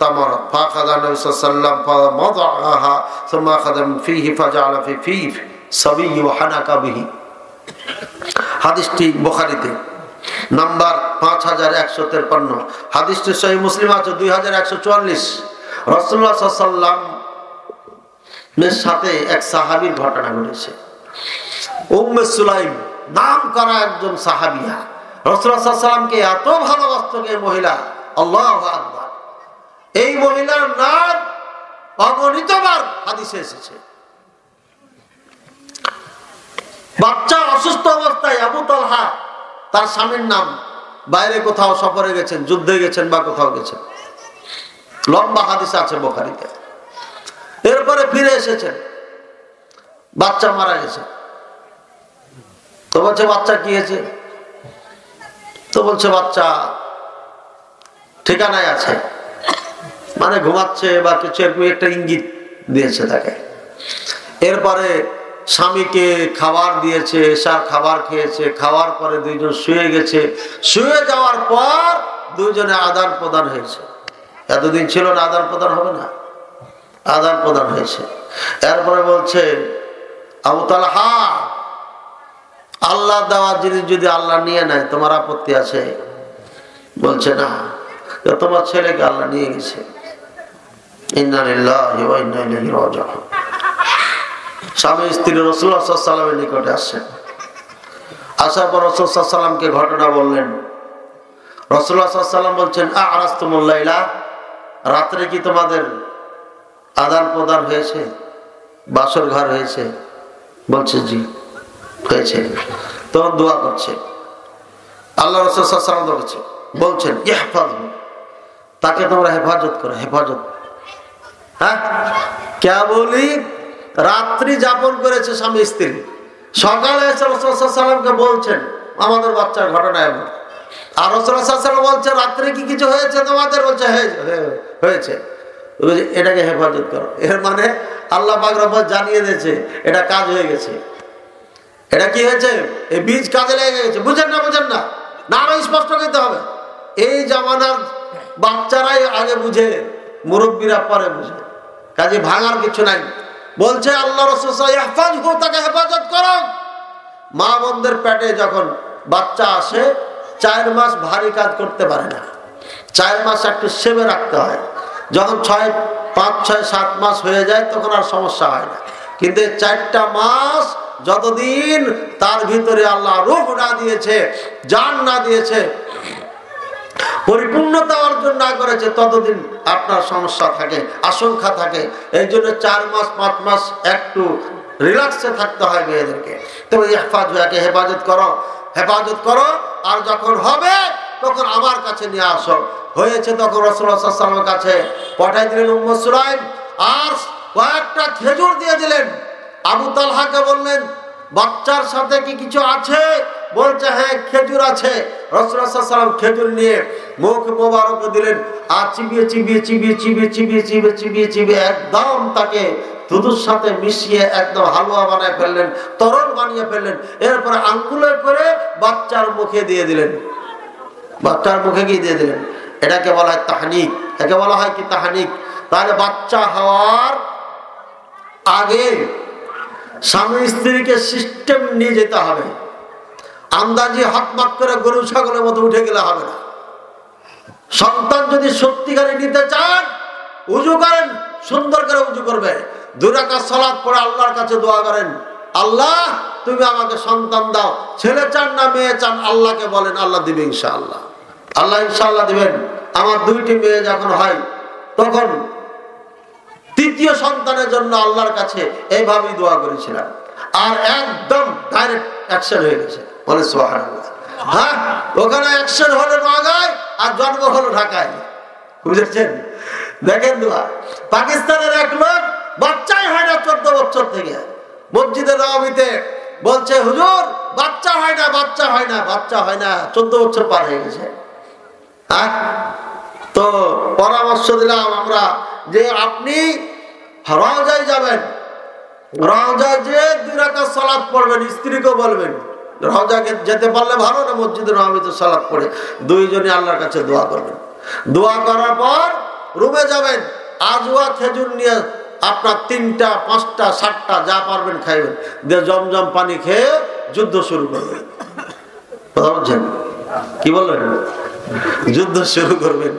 تمرات فأخذ النبي صلى الله عليه وسلم فمضعها ثم أخذ من فيه فجعل في فيه صبي وحنك به। হাদিসটি বুখারীতে নাম্বার 5153, হাদিসটি সহিহ মুসলিম আছে 2144। রাসূলুল্লাহ সাল্লাল্লাহু আলাইহি ওয়াসাল্লাম এর সাথে এক সাহাবীর ঘটনা ঘটেছে। উম্মে সুলাইম নাম করা একজন সাহাবিয়া রাসূলুল্লাহ সাল্লাল্লাহু আলাইহি ওয়াসাল্লামকে এত ভালোবাসতেন এই মহিলা, আল্লাহু আকবার। এই মহিলার নাম অগণিতবার হাদিসে এসেছে। বাচ্চা অসুস্থ অবস্থায় আবু তালহা, তার স্বামীর নাম, বাইরে কোথাও সফরে গেছেন, যুদ্ধে গেছেন বা কোথাও গেছেন, লম্বা হাদিস আছে বুখারীতে। এরপরে ফিরে এসেছেন, বাচ্চা মারা গেছে। তো বলছে বাচ্চা কি হয়েছে? তো বলছে বাচ্চা ঠিকানায় আছে, মানে ঘুমাচ্ছে বা কিছু এরকম একটা ইঙ্গিত দিয়েছে তাকে। এরপরে স্বামীকে খাবার দিয়েছে, এশার খাবার খেয়েছে, খাওয়ার পরে দুইজন শুয়ে গেছে। শুয়ে যাওয়ার পর দুইজনে আদান প্রদান হয়েছে। এতদিন ছিল না, আদান প্রদান হবে না, আদান প্রদান হয়েছে। এরপরে বলছে আবু তালহা, আল্লাহ দেওয়ার জিনিস যদি আল্লাহ নিয়ে নেয় তোমার আপত্তি আছে? বলছে না, তোমার ছেলেকে আল্লাহ নিয়ে গেছে। ইন্না লিল্লাহি ওয়া ইন্না ইলাইহি রাজিউন। স্বামী স্ত্রী রাসূলুল্লাহ সাল্লাল্লাহু আলাইহি ওয়াসাল্লামের নিকটে আসেন। আসার পর রাসূল সাল্লাল্লাহু আলাইহি ওয়াসাল্লামকে ঘটনা বললেন। রাসূলুল্লাহ সাল্লাল্লাহু আলাইহি ওয়াসাল্লাম বলছেন আ'রাস্তুমুল লাইলা, রাত্রে কি তোমাদের আদান প্রদান হয়েছে, বাসর ঘর হয়েছে? বলছে জি হয়েছে। তখন দোয়া করছে, আল্লাহ রাসূল সাল্লাল্লাহু আলাইহি ওয়াসাল্লাম বলছেন ইহফাজহু, তাকে তোমরা হেফাজত করো, হেফাজত। হ্যাঁ, কে বলি রাত্রি যাপন করেছে স্বামী স্ত্রী, সকালে রাসূল সাল্লাল্লাহু আলাইহি ওয়াসাল্লামকে বলছেন আমাদের বাচ্চার ঘটনা এমন। আর রাসূল সাল্লাল্লাহু আলাইহি ওয়াসাল্লাম বলছে রাত্রে কি কিছু হয়েছে তোমাদের? বলছে হয়েছে। এটাকে হেফাজত করো। এর মানে আল্লাহ পাক রব্বুল জানিয়ে দিয়েছে এটা কাজ হয়ে গেছে। এটা কি হয়েছে? এই বীজ কাজে লেগে গেছে। বুঝেন না? বুঝেন না? না, আরো স্পষ্ট করতে হবে। এই জামানার বাচ্চারাই আগে বুঝে, মুরব্বীরা পরে বুঝে, কাজে ভাঙার কিছু নাই। বলছে আল্লাহ রাসূল ইহফাজহু, তাকে হেফাজত করো। মা বোনদের পেটে যখন বাচ্চা আসে 4 মাস ভারী কাজ করতে পারে না, 4 মাস একটু সেবে রাখতে হয়। যখন 5, 6, 7 মাস হয়ে যায় তখন আর সমস্যা হয় না। কিন্তু 4টা মাস যতদিন তার ভিতরে আল্লাহ রূহ না দিয়েছে, জান না দিয়েছে, পরিপূর্ণতা অর্জন না করেছে, ততদিন আপনার সমস্যা থাকে, আশঙ্কা থাকে। এই জন্য 4 মাস 5 মাস একটু রিল্যাক্সে থাকতে হয় মেয়েদেরকে। তো ইহফাজহুকে হেফাজত করো, হেফাজত করো। আর যখন হবে তখন আমার কাছে নিয়ে আসো। হয়েছে তখন রাসূলুল্লাহ সাল্লাল্লাহু আলাইহি ওয়াসাল্লামের কাছে পাঠিয়ে দিলেন উম্মে সুলাইম, আর কয়েকটা খেজুর দিয়ে দিলেন। আবু তালহাকে বললেন বাচ্চার সাথে কি কিছু আছে? বলছে হ্যাঁ খেজুর আছে। রাসূলুল্লাহ সাল্লাল্লাহু আলাইহি ওয়াসাল্লাম খেজুর নিয়ে মুখ মোবারক দিলেন, আর চিবিয়ে চিবিয়ে চিবিয়ে চিবিয়ে চিবিয়ে চিবিয়ে চিবিয়ে চিবিয়ে একদম তাকে দুধের সাথে মিশিয়ে একদম হালুয়া বানায় ফেললেন, তরল বানিয়ে ফেললেন। এরপরে আঙ্গুলে করে বাচ্চার মুখে দিয়ে দিলেন, বাচ্চার মুখে গিয়ে দিয়ে দিলেন। এটাকে বলা হয় তাহনিক। একে বলা হয় কি তাহনিক। তাহলে বাচ্চা হওয়ার আগে স্বামী স্ত্রীকে সিস্টেম নিয়ে যেতে হবে। আন্দাজি হাত মাত করে গরু ছাগলের মতো উঠে গেলে হবে না। সন্তান যদি সত্যিকারে নিতে চান, উজু করেন, সুন্দর করে উজু করবে, 2 রাকাত সালাত পড়ে আল্লাহর কাছে দোয়া করেন, আল্লাহ তুমি আমাকে সন্তান দাও। ছেলে চান না মেয়ে চান, আল্লাহকে বলেন, আল্লাহ দিবে ইনশাআল্লাহ। আল্লাহ ইনশাআল্লাহ দিবেন। আমার 2টি মেয়ে যখন হয়, তখন 3য় সন্তানের জন্য আল্লাহর কাছে এইভাবেই দোয়া করেছিলাম, আর একদম ডাইরেক্ট অ্যাকশন হয়ে গেছে। বলে সুবহানাল্লাহ। হ্যাঁ, ওখানে অ্যাকশন হলো নওগাঁয় আর জন্ম হলো ঢাকায়। বুঝেছেন? দেখেন দোয়া। পাকিস্তানের এক লোক বাচ্চাই হয় না 14 বছর থেকে, মসজিদে নববীতে বলছে হুজুর বাচ্চা হয় না, বাচ্চা হয় না, বাচ্চা হয় না, 14 বছর পার হয়ে গেছে। হ্যাঁ, তো পরামর্শ দিলাম আমরা যে আপনি রওজায় যাবেন, রওজায় যে 2 রাকাত সালাত পড়বেন, স্ত্রীকে বলবেন, রওজাকে যেতে পারলে ভালো, না মসজিদে নববীতে সালাত পড়ে 2 জনই আল্লাহর কাছে দোয়া করবেন। দোয়া করার পর রুমে যাবেন, আজওয়া খেজুর নিয়ে আপনার 3টা 5টা 7টা যা পারবেন খাইবেন, দিয়ে জমজম পানি খেয়ে যুদ্ধ শুরু করবেন। কথা বলছেন? কি বললেন? যুদ্ধ শুরু করবেন।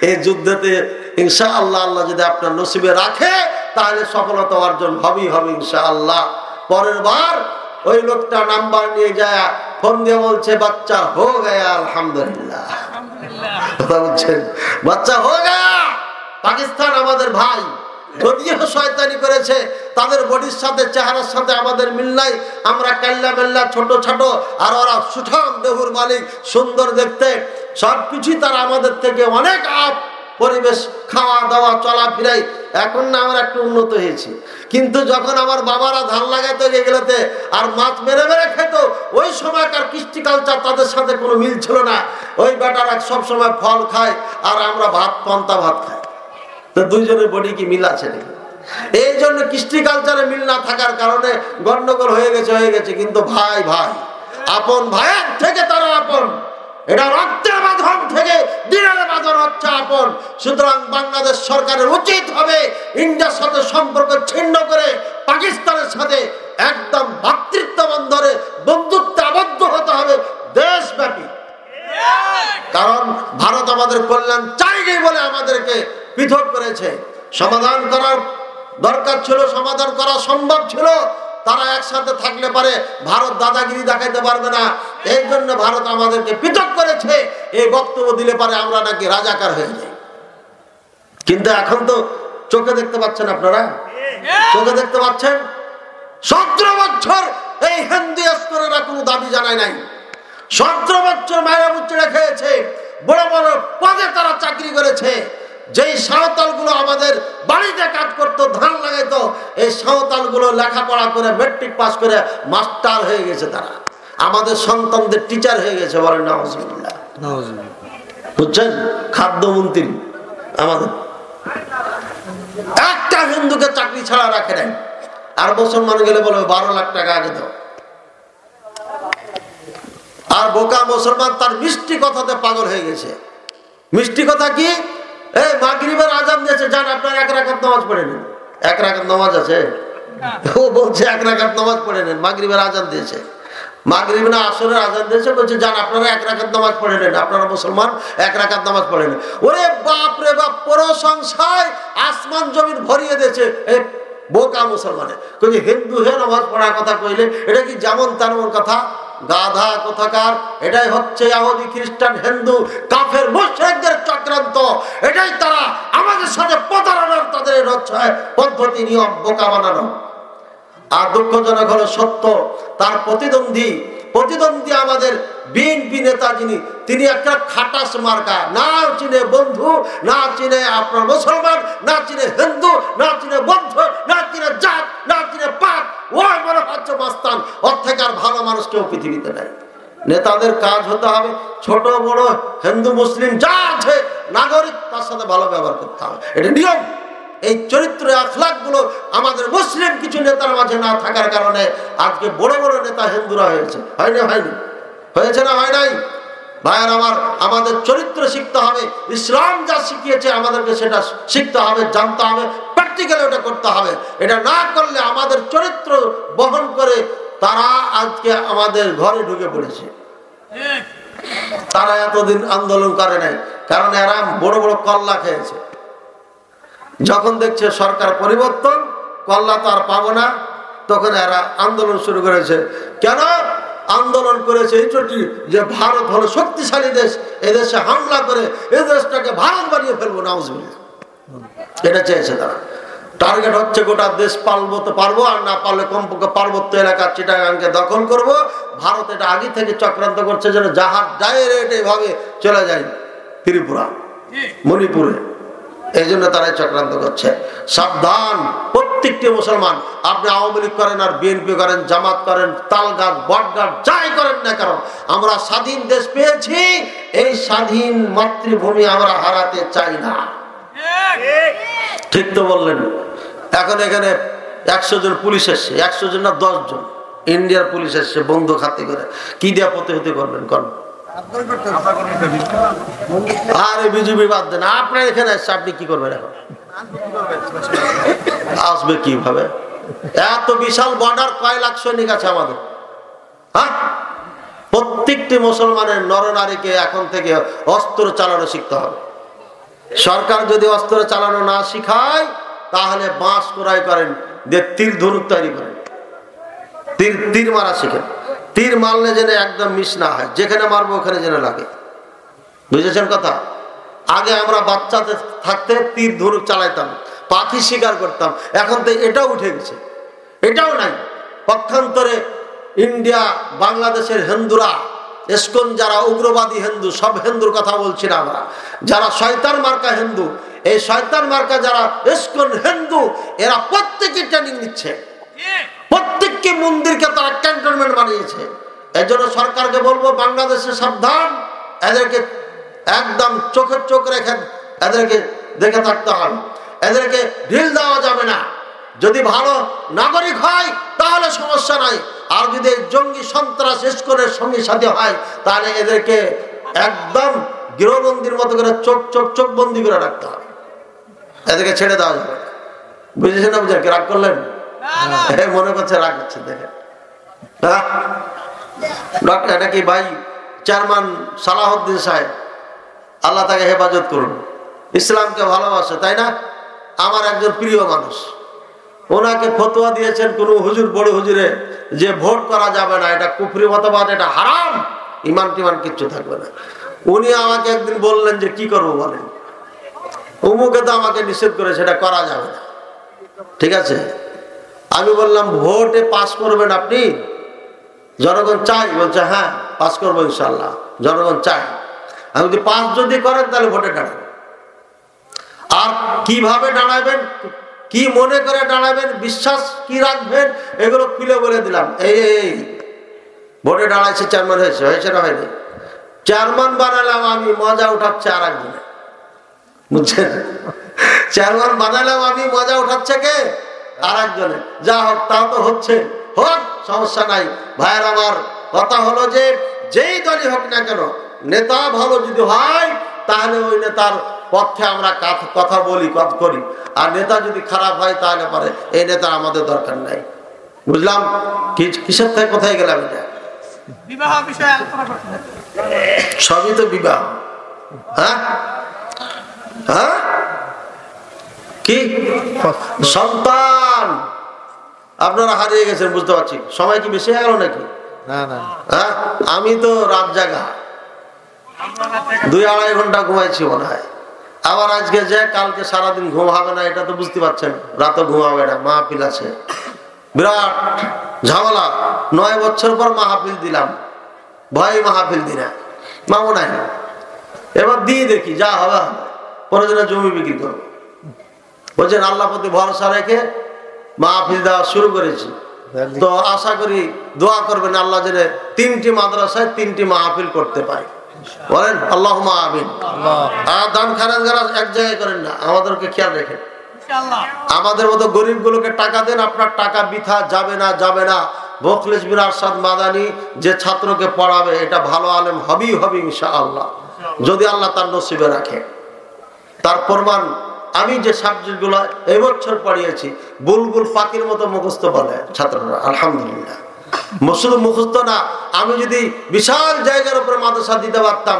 এই যুদ্ধতে ইনশাআল্লাহ আল্লাহ যদি আপনার নসিবে রাখে, তাহলে সফলতা অর্জন হবেই হবে ইনশাআল্লাহ। পরের বার ওই লোকটা নাম্বার নিয়ে যায়, ফোন দিয়ে বলছে বাচ্চা হো গয়া, আলহামদুলিল্লাহ। কথা বলছেন? বাচ্চা হো গয়া। পাকিস্তান আমাদের ভাই, যদিও শয়তানি করেছে, তাদের বডির সাথে চেহারার সাথে আমাদের মিল নাই। আমরা কাল্লা বেল্লা ছোট ছোট, আর ওরা সুঠাম দেহুর মালিক, সুন্দর দেখতে, সবকিছুই তারা আমাদের থেকে অনেক পরিবেশ, খাওয়া দাওয়া চলাফেরাই। এখন না আমরা একটু উন্নত হয়েছি, কিন্তু যখন আমার বাবারা ধান লাগাইতো এগুলোতে আর মাছ মেরে মেরে খেত, ওই সময়কার কৃষ্টি কালচার তাদের সাথে কোনো মিল ছিল না। ওই বেটারা সবসময় ফল খায় আর আমরা ভাত, পান্তা ভাত খাই। তো 2 জনের বডি কি মিল আছে নাকি? এই জন্য কৃষ্টি কালচারে মিল না থাকার কারণে গন্ডগোল হয়ে গেছে। কিন্তু ভাই ভাই, আপন ভাইয়ের থেকে তারা আপন। এটা রক্তের বাঁধন থেকে দিনের বাঁধন হচ্ছে আপন। সুতরাং বাংলাদেশ সরকারের উচিত হবে ইন্ডিয়ার সাথে সম্পর্ক ছিন্ন করে পাকিস্তানের সাথে একদম ভ্রাতৃত্ব বন্ধনে বন্ধুত্বে আবদ্ধ হতে হবে দেশব্যাপী। কারণ ভারত আমাদের কল্যাণ চাইনি বলে আমাদেরকে পৃথক করেছে। সমাধান করার দরকার ছিল, সমাধান করা সম্ভব ছিল। তারা একসাথে থাকলে পারে ভারত দাদাগিরি দেখাইতে পারবে না, এই জন্য ভারত আমাদেরকে পৃথক করেছে। এই বক্তব্য দিলে পারে আমরা নাকি রাজাকার হয়ে যাই। কিন্তু এখন তো চোখে দেখতে পাচ্ছেন, আপনারা চোখে দেখতে পাচ্ছেন, 17 বছর এই হিন্দু স্তরেরা কোনো দাবি জানায় নাই। 17 বছর মায়েরা বুচ্চেরা খেয়েছে, বড় বড় পদে তারা চাকরি করেছে। যেই সাঁওতালগুলো আমাদের বাড়িতে কাজ করতো, ধান লাগাইতো, এই সাঁওতালগুলো লেখাপড়া করে মেট্রিক পাস করে মাস্টার হয়ে গেছে। তারা আমাদের সন্তানদের টিচার হয়ে গেছে। বলেন নাউজুবিল্লাহ। বুঝছেন? খাদ্যমন্ত্রী আমাদের একটা হিন্দুকে চাকরি ছাড়া রাখে নাই। আর মুসলমান গেলে বলে 12 লাখ টাকা আগে দাও। আর বোকা মুসলমান তার মিষ্টি কথাতে পাগল হয়ে গেছে। মিষ্টি কথা কি? এই মাগরিবের আজান দিয়েছে, যান আপনার 1 রাকাত নামাজ পড়ে নেন। 1 রাকাত নামাজ আছে? ও বলছে 1 রাকাত নামাজ পড়ে নেন, মাগরিবের আজান দিয়েছে। মাগরিব না আসরের আজান দিয়েছে, বলছে যান আপনারা 1 রাকাত নামাজ পড়ে নেন, আপনারা মুসলমান 1 রাকাত নামাজ পড়ে নেন। ওরে বাপ রে বাপ, প্রশংসায় আসমান জমিন ভরিয়ে দিয়েছে এই বোকা মুসলমানে। কই হিন্দু হে নামাজ পড়ার কথা কইলে এটা কি যেমন তেমন কথা? গাধা কোথাকার। এটাই হচ্ছে ইহুদি, খ্রিস্টান, হিন্দু, কাফের, মুশরিকদের চক্রান্ত। এটাই তারা আমাদের সাথে প্রতারণার তাদের পদ্ধতি, নিয়ম, বোকা বানানো। আর দুঃখজনক হলো সত্য, তার প্রতিদ্বন্দ্বী আমাদের বিএনপি নেতা যিনি, তিনি একটা খাটাস মার্কা। না চিনে বন্ধু, না চিনে আপনার মুসলমান, না চিনে হিন্দু, না চিনে বৌদ্ধ, না চিনে জাত, না চিনে পাক। ওই মনে হচ্ছে মাস্তান, ওর থেকে আর ভালো মানুষ কেউ পৃথিবীতে নাই। নেতাদের কাজ হতে হবে ছোট বড় হিন্দু মুসলিম যা আছে নাগরিক তার সাথে ভালো ব্যবহার করতে হবে, এটা নিয়ম। এই চরিত্র আখলাক গুলো আমাদের মুসলিম কিছু নেতার মাঝে না থাকার কারণে আজকে বড় বড় নেতা হিন্দুরা হয়েছে। হয়নি? হয়েছে না হয় নাই? ভাইয়ের আমার, আমাদের চরিত্র শিখতে হবে। ইসলাম যা শিখিয়েছে আমাদেরকে সেটা শিখতে হবে, জানতে হবে, প্র্যাকটিক্যালি ওটা করতে হবে। এটা না করলে আমাদের চরিত্র বহন করে তারা আজকে আমাদের ঘরে ঢুকে পড়েছে। তারা এতদিন আন্দোলন করে নাই, কারণ এরা বড় বড় কল্লা খেয়েছে। যখন দেখছে সরকার পরিবর্তন, কল্লা তো আর পাবো না, তখন এরা আন্দোলন শুরু করেছে। কেন আন্দোলন করেছে? এই চটি যে ভারত হলো শক্তিশালী দেশ, এদেশে হামলা করে এই দেশটাকে ভারত বানিয়ে ফেলবো, নাউজুবিল্লাহ, এটা চেয়েছে তারা। টার্গেট হচ্ছে গোটা দেশ পালবো তো পারবো, আর না পারলে কমপক্ষে পার্বত্য এলাকা চিটাগাংকে দখল করব। ভারত এটা আগে থেকে চক্রান্ত করছে যেন জাহাজ ডাইরেক্ট এইভাবে চলে যায় ত্রিপুরা, মণিপুরে। এই জন্য তারাই চক্রান্ত করছে। সাবধান প্রত্যেকটি মুসলমান, আপনি আওয়ামী লীগ করেন আর বিএনপি করেন, জামাত করেন, তালগাছ বটগাছ যাই করেন না, কারণ আমরা স্বাধীন দেশ পেয়েছি, এই স্বাধীন মাতৃভূমি আমরা হারাতে চাই না। ঠিক তো বললেন? এখন এখানে 100 জন পুলিশ এসছে, 100 জন না 10 জন ইন্ডিয়ার পুলিশ এসছে বন্দুক হাতে করে, কি দিয়ে প্রতিহত করবেন? করেন। আরে বিজেপি বাদ দেন, আপনার এখানে আসছে, আপনি কি করবেন? এখন আসবে কিভাবে? এত বিশাল বর্ডার, কয় লাখ সৈনিক আছে আমাদের। হ্যাঁ, প্রত্যেকটি মুসলমানের নরনারীকে এখন থেকে অস্ত্র চালানো শিখতে হবে। সরকার যদি অস্ত্র চালানো না শিখায়, তাহলে বাঁশ কোরাই করেন, যে তীর ধনুক তৈরি করেন, তীর মারা শিখেন। তীর মারলে যেন একদম মিস না হয়, যেখানে মারবো ওখানে যেন লাগে। বুঝেছেন কথা? আগে আমরা বাচ্চাতে থাকতে তীর ধনুক চালাইতাম, পাখি শিকার করতাম, এখন তো এটাও উঠে গেছে, এটাও নাই। পক্ষান্তরে ইন্ডিয়া বাংলাদেশের হিন্দুরা, ইসকন যারা উগ্রবাদী হিন্দু, সব হিন্দুর কথা বলছি না আমরা, যারা শয়তান মার্কা হিন্দু, এই শয়তান মার্কা যারা ইসকন হিন্দু, এরা প্রত্যেকে ট্রেনিং নিচ্ছে, প্রত্যেককে মন্দিরকে তারা ক্যান্টনমেন্ট বানিয়েছে। এই জন্য সরকারকে বলবো, বাংলাদেশে সাবধান, এদেরকে একদম চোখের চোখ রেখে এদেরকে দেখে থাকতে হবে, এদেরকে ঢিল দেওয়া যাবে না। যদি ভালো নাগরিক হয় তাহলে সমস্যা নাই, আর যদি জঙ্গি সন্ত্রাস ইসকনের সঙ্গে সাথে হয়, তাহলে এদেরকে একদম গৃহবন্দির মতো করে চোখ বন্দি করে রাখতে হবে, এদেরকে ছেড়ে দেওয়া যাবে না। বুঝেছেন না? বুঝে রাগ করলেন? মনে করছে রাগ হচ্ছে, দেখেন। এটা কি ভাই চেয়ারম্যান সালাহউদ্দিন সাহেব, আল্লাহ তাকে হেফাজত করুন, ইসলামকে ভালোবাসে, তাই না? আমার একজন প্রিয় মানুষ, ওনাকে ফতোয়া দিয়েছেন কোন হুজুর, বড় হুজুরে, যে ভোট করা যাবে না, এটা কুফরি মতবাদ, এটা হারাম, ইমান টিমান কিচ্ছু থাকবে না। উনি আমাকে একদিন বললেন যে কি করবো বলেন, অমুকে তো আমাকে নিষেধ করে, সেটা করা যাবে না, ঠিক আছে? আমি বললাম ভোটে পাস করবেন আপনি? জনগণ চাই? বলছে হ্যাঁ পাস করবো ইনশাল্লাহ, জনগণ চাই। আমি যদি পাস যদি করেন তাহলে ভোটে দাঁড়াবেন। আর কিভাবে দাঁড়াবেন, কি মনে করে দাঁড়াবেন, বিশ্বাস কি রাখবেন, এগুলো খুলে বলে দিলাম। এই ভোটে দাঁড়াইছে, চেয়ারম্যান হয়েছে না হয়নি? চেয়ারম্যান বানালাম আমি, মজা উঠাচ্ছে আর একজনে, বুঝছেন? চেয়ারম্যান বানালাম আমি, মজা উঠাচ্ছে কে? আর একজনে। যা হোক, তা তো হচ্ছে, হোক, সমস্যা নাই। ভাইয়ের আমার কথা হলো যে যেই দলই হোক না কেন, নেতা ভালো যদি হয় তাহলে ওই নেতার পক্ষে আমরা কথা বলি, কথা করি। আর নেতা যদি খারাপ হয় তাহলে পরে এই নেতা আমাদের দরকার নাই। বুঝলাম? কিসের থেকে কোথায় গেলাম? এটা বিবাহ বিষয়ে আলোচনা করতে, সবই তো বিবাহ। হ্যাঁ হ্যাঁ, কি সন্তান আপনারা হারিয়ে গেছেন, বুঝতে পারছি। সময় কি বেশি হয়ে গেল নাকি? না না, হ্যাঁ, আমি তো রাত জাগা 2-2.5 ঘন্টা ঘুমাইছি মনে হয়। আবার আজকে যে কালকে সারাদিন ঘুম হবে না, এটা তো বুঝতে পারছেন, রাতে ঘুমাবে না, মাহফিল আছে, বিরাট ঝামেলা। 9 বছর পর মাহফিল দিলাম, ভয় মাহফিল দি না, মামু নাই, এবার দিয়ে দেখি যা হবে, পরের দিনে জমি বিক্রি করবো। বলছেন আল্লাহ প্রতি ভরসা রেখে মাহফিল দেওয়া শুরু করেছি, তো আশা করি দোয়া করবেন আল্লাহ যেন 3টি মাদ্রাসায় 3টি মাহফিল করতে পারি, বলেন আল্লাহুম্মা আমিন। আর দান খারাজ এক জায়গায় করেন না, আমাদেরকে খেয়াল রেখেন। আমাদের মতো গরিব গুলোকে টাকা দেন, আপনার টাকা বৃথা যাবে না, যাবে না। মুখলিস বিন আরশাদ মাদানী যে ছাত্রকে পড়াবে এটা ভালো আলেম হবেই হবে ইনশাআল্লাহ, যদি আল্লাহ তার নসিবে রাখে। তার প্রমাণ আমি যে সাবজেক্ট গুলো এবছর পড়িয়েছি, বুলবুল পাখির মতো মুখস্থ বলে ছাত্ররা, আলহামদুলিল্লাহ। শুধু মুখস্থ না, আমি যদি বিশাল জায়গার উপরে মাদ্রাসা দিতে পারতাম,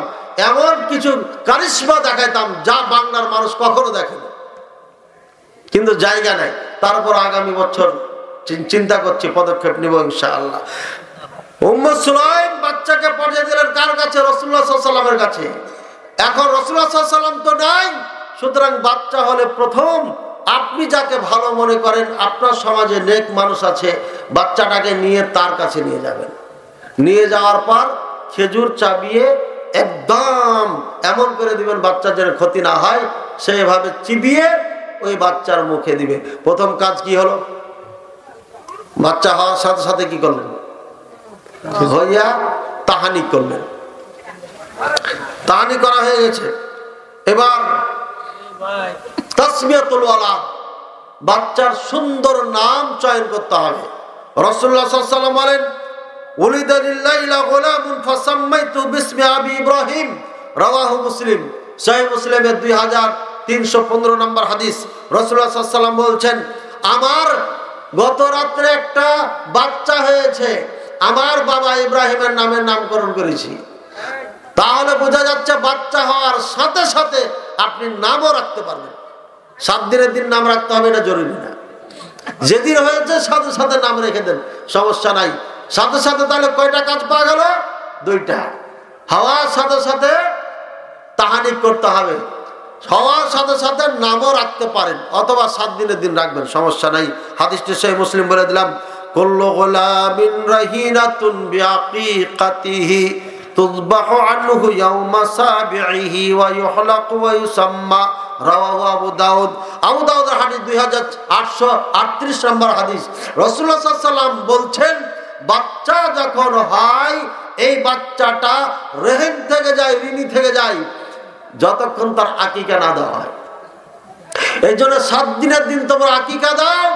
এমন কিছু কারিশমা দেখাইতাম যা বাংলার মানুষ কখনো দেখেনি, কিন্তু জায়গা নেই। তারপর আগামী বছর চিন্তা করছি, পদক্ষেপ নিব ইনশাআল্লাহ। উম্মে সুলাইম বাচ্চাকে পাঠিয়ে দিলেন কার কাছে? রাসূলুল্লাহ সাল্লাল্লাহু আলাইহি ওয়াসাল্লামের কাছে। এখন রাসূলুল্লাহ সাল্লাল্লাহু আলাইহি ওয়াসাল্লাম তো নাই, সুতরাং বাচ্চা হলে প্রথম আপনি যাকে ভালো মনে করেন, আপনার সমাজে নেক মানুষ আছে, বাচ্চাটাকে নিয়ে তার কাছে নিয়ে যাবেন। নিয়ে যাওয়ার পর খেজুর চাবিয়ে একদম এমন করে দিবেন বাচ্চার যেন ক্ষতি না হয়, সেভাবে চিবিয়ে ওই বাচ্চার মুখে দিবে। প্রথম কাজ কি হলো? বাচ্চা হওয়ার সাথে সাথে কি করলেন? হইয়া তাহানি করলেন। তাহানি করা হয়ে গেছে, এবার তাসমিয়াতুল ওয়ালাদ, বাচ্চার সুন্দর নাম চয়ন করতে হবে। রাসূলুল্লাহ সাল্লাল্লাহু আলাইহি ওয়াসাল্লাম বলেন, উলিদা লিল্লাইলা গুলামুন ফাসাম্মাইতু বিসমি আবি ইব্রাহিম, রাওয়াহু মুসলিম। সহিহ মুসলিমের 2315 নম্বর হাদিস। রাসূলুল্লাহ সাল্লাল্লাহু আলাইহি ওয়াসাল্লাম বলছেন, আমার গত রাত্রে একটা বাচ্চা হয়েছে, আমার বাবা ইব্রাহিমের নামের নামকরণ করেছি। তাহলে বোঝা যাচ্ছে বাচ্চা হওয়ার সাথে সাথে আপনি নামও রাখতে পারবেন। 7 দিনের দিন নাম রাখতে হবে এটা জরুরি না, যেদিন হয়েছে সাথে সাথে নাম রেখে দেন, সমস্যা নাই। সাথে সাথে তাহলে কয়টা কাজ পাওয়া গেল? 2টা। হওয়ার সাথে সাথে তাহানিক করতে হবে, হওয়ার সাথে সাথে নামও রাখতে পারেন, অথবা 7 দিনের দিন রাখবেন, সমস্যা নাই। হাদিসটি সহিহ মুসলিম বলে দিলাম, কুল্লু গুলামিন রাহিনাতুন বিআকিকাতিহি তুযবাহু আনহু ইয়াওমা সাবিহি ওয়া ইউহলাকু ওয়া ইউসাম্মা, রাওয়াহু আবু দাউদ। আবু দাউদের হাদিস 2838 নম্বর হাদিস। রাসূলুল্লাহ সাল্লাল্লাহু আলাইহি ওয়াসাল্লাম বলছেন, বাচ্চা যখন হয় এই বাচ্চাটা রেহেন থেকে যায়, ঋণী থেকে যায়, যতক্ষণ তার আকিকা না দেওয়া হয়। এই জন্য 7 দিনের দিন তোমরা আকিকা দাও,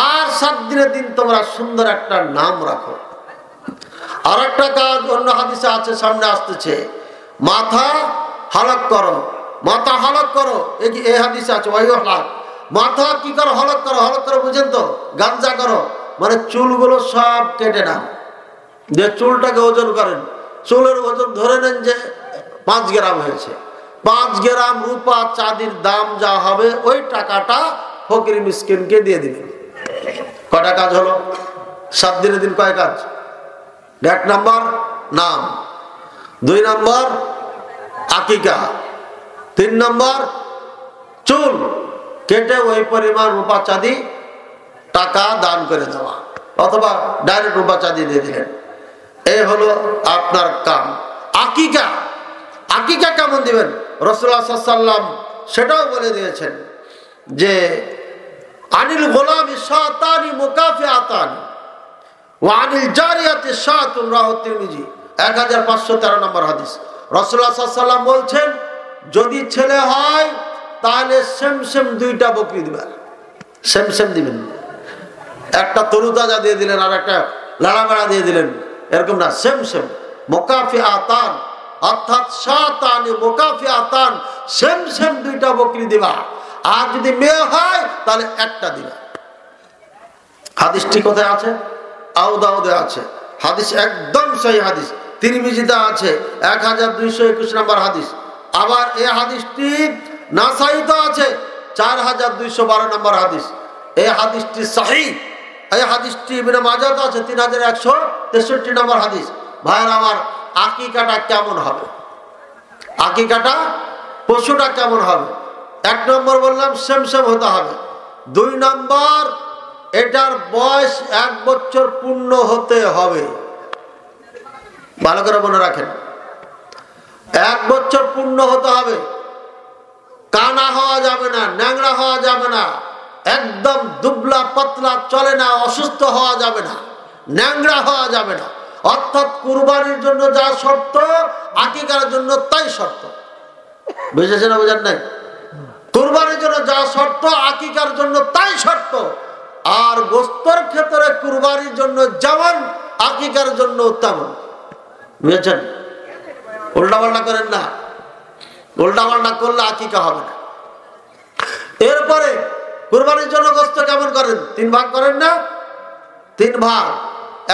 আর 7 দিনের দিন তোমরা সুন্দর একটা নাম রাখো। আর একটা কাজ অন্য হাদিসে আছে, সামনে আসতেছে, মাথা হালক করো, মাথা হালক করো। এই হাদিসে আছে মাথা কি করো? হলক করো। হলক করো বুঝেন তো? গাঞ্জা করো, মানে চুলগুলো সব কেটে নাও, যে চুলটাকে ওজন করেন, চুলের ওজন ধরে নেন যে 5 গ্রাম হয়েছে। 5 গ্রাম রূপা চাঁদির দাম যা হবে ওই টাকাটা ফকির মিসকিনকে দিয়ে দিবেন। কয়টা কাজ হলো? 7 দিনের দিন কয় কাজ? 1 নম্বর নাম, 2 নম্বর আকিকা, 3 নম্বর চুল কেটে ওই পরিমাণ রূপা চাঁদি টাকা দান করে দেওয়া, অথবা ডাইরেক্ট রূপা চাঁদি দিয়ে দিলেন। এই হলো আপনার কাম। আকিকা, আকিকা কেমন দিবেন? রাসূলুল্লাহ সাল্লাল্লাহু আলাইহি ওয়াসাল্লাম সেটাও বলে দিয়েছেন যে আনিল গোলামি শাতানি মুকাফিআতানি ওয়া আনিল জারিয়াতি শাতুন, রাওয়াহু তিরমিজি, 1513 নম্বর হাদিস। রাসূলুল্লাহ সাল্লাল্লাহু আলাইহি ওয়াসাল্লাম বলছেন, যদি ছেলে হয় তাহলে সেম সেম 2টা বকরি দিবেন, সেম সেম দিবেন। একটা তরুতাজা দিয়ে দিলেন আর একটা লাড়ামাড়া দিয়ে দিলেন, এরকম না, সেম সেম মুকাফিআতান, অর্থাৎ শাতানি মুকাফিআতান, সেম সেম 2টা বকরি দিবা। আর যদি মেয়ে হয় তাহলে একটা দিবা। হাদিসটি কোথায় আছে? আবু দাউদে আছে, হাদিস একদম সহিহ হাদিস। তিরমিজিতে আছে 1221 নম্বর হাদিস। আবার এই হাদিসটি নাসাইতে আছে 4212 নম্বর হাদিস। এই হাদিসটি সহিহ। এই হাদিসটি ইবনে মাজাহতে আছে 3163 নম্বর হাদিস। ভাইরা আমার, আকিকাটা কেমন হবে? আকিকাটা পশুটা কেমন হবে? 1 নম্বর বললাম সেম সেম হতে হবে। 2 নম্বর, এটার বয়স 1 বছর পূর্ণ হতে হবে। ভালো করে মনে রাখেন, 1 বছর পূর্ণ হতে হবে। কানা হওয়া যাবে না, ন্যাংরা হওয়া যাবে না, একদম দুবলা পাতলা চলে না, অসুস্থ হওয়া যাবে না, ন্যাংরা হওয়া যাবে না। অর্থাৎ কুরবানির জন্য যা শর্ত, আকিকার জন্য তাই শর্ত। বুঝেছেন না বুঝেন নাই? কুরবানির জন্য যা শর্ত, আকিকার জন্য তাই শর্ত। আর গোস্তর ক্ষেত্রে কুরবানির জন্য যেমন, আকিকার জন্য তেমন। বুঝেছেন? উল্টা পাল্টা করেন না, উল্টা পাল্টা করলে আকিকা হবে না। এরপরে কুরবানির জন্য গোস্ত কেমন করেন? 3 ভাগ করেন না? 3 ভাগ।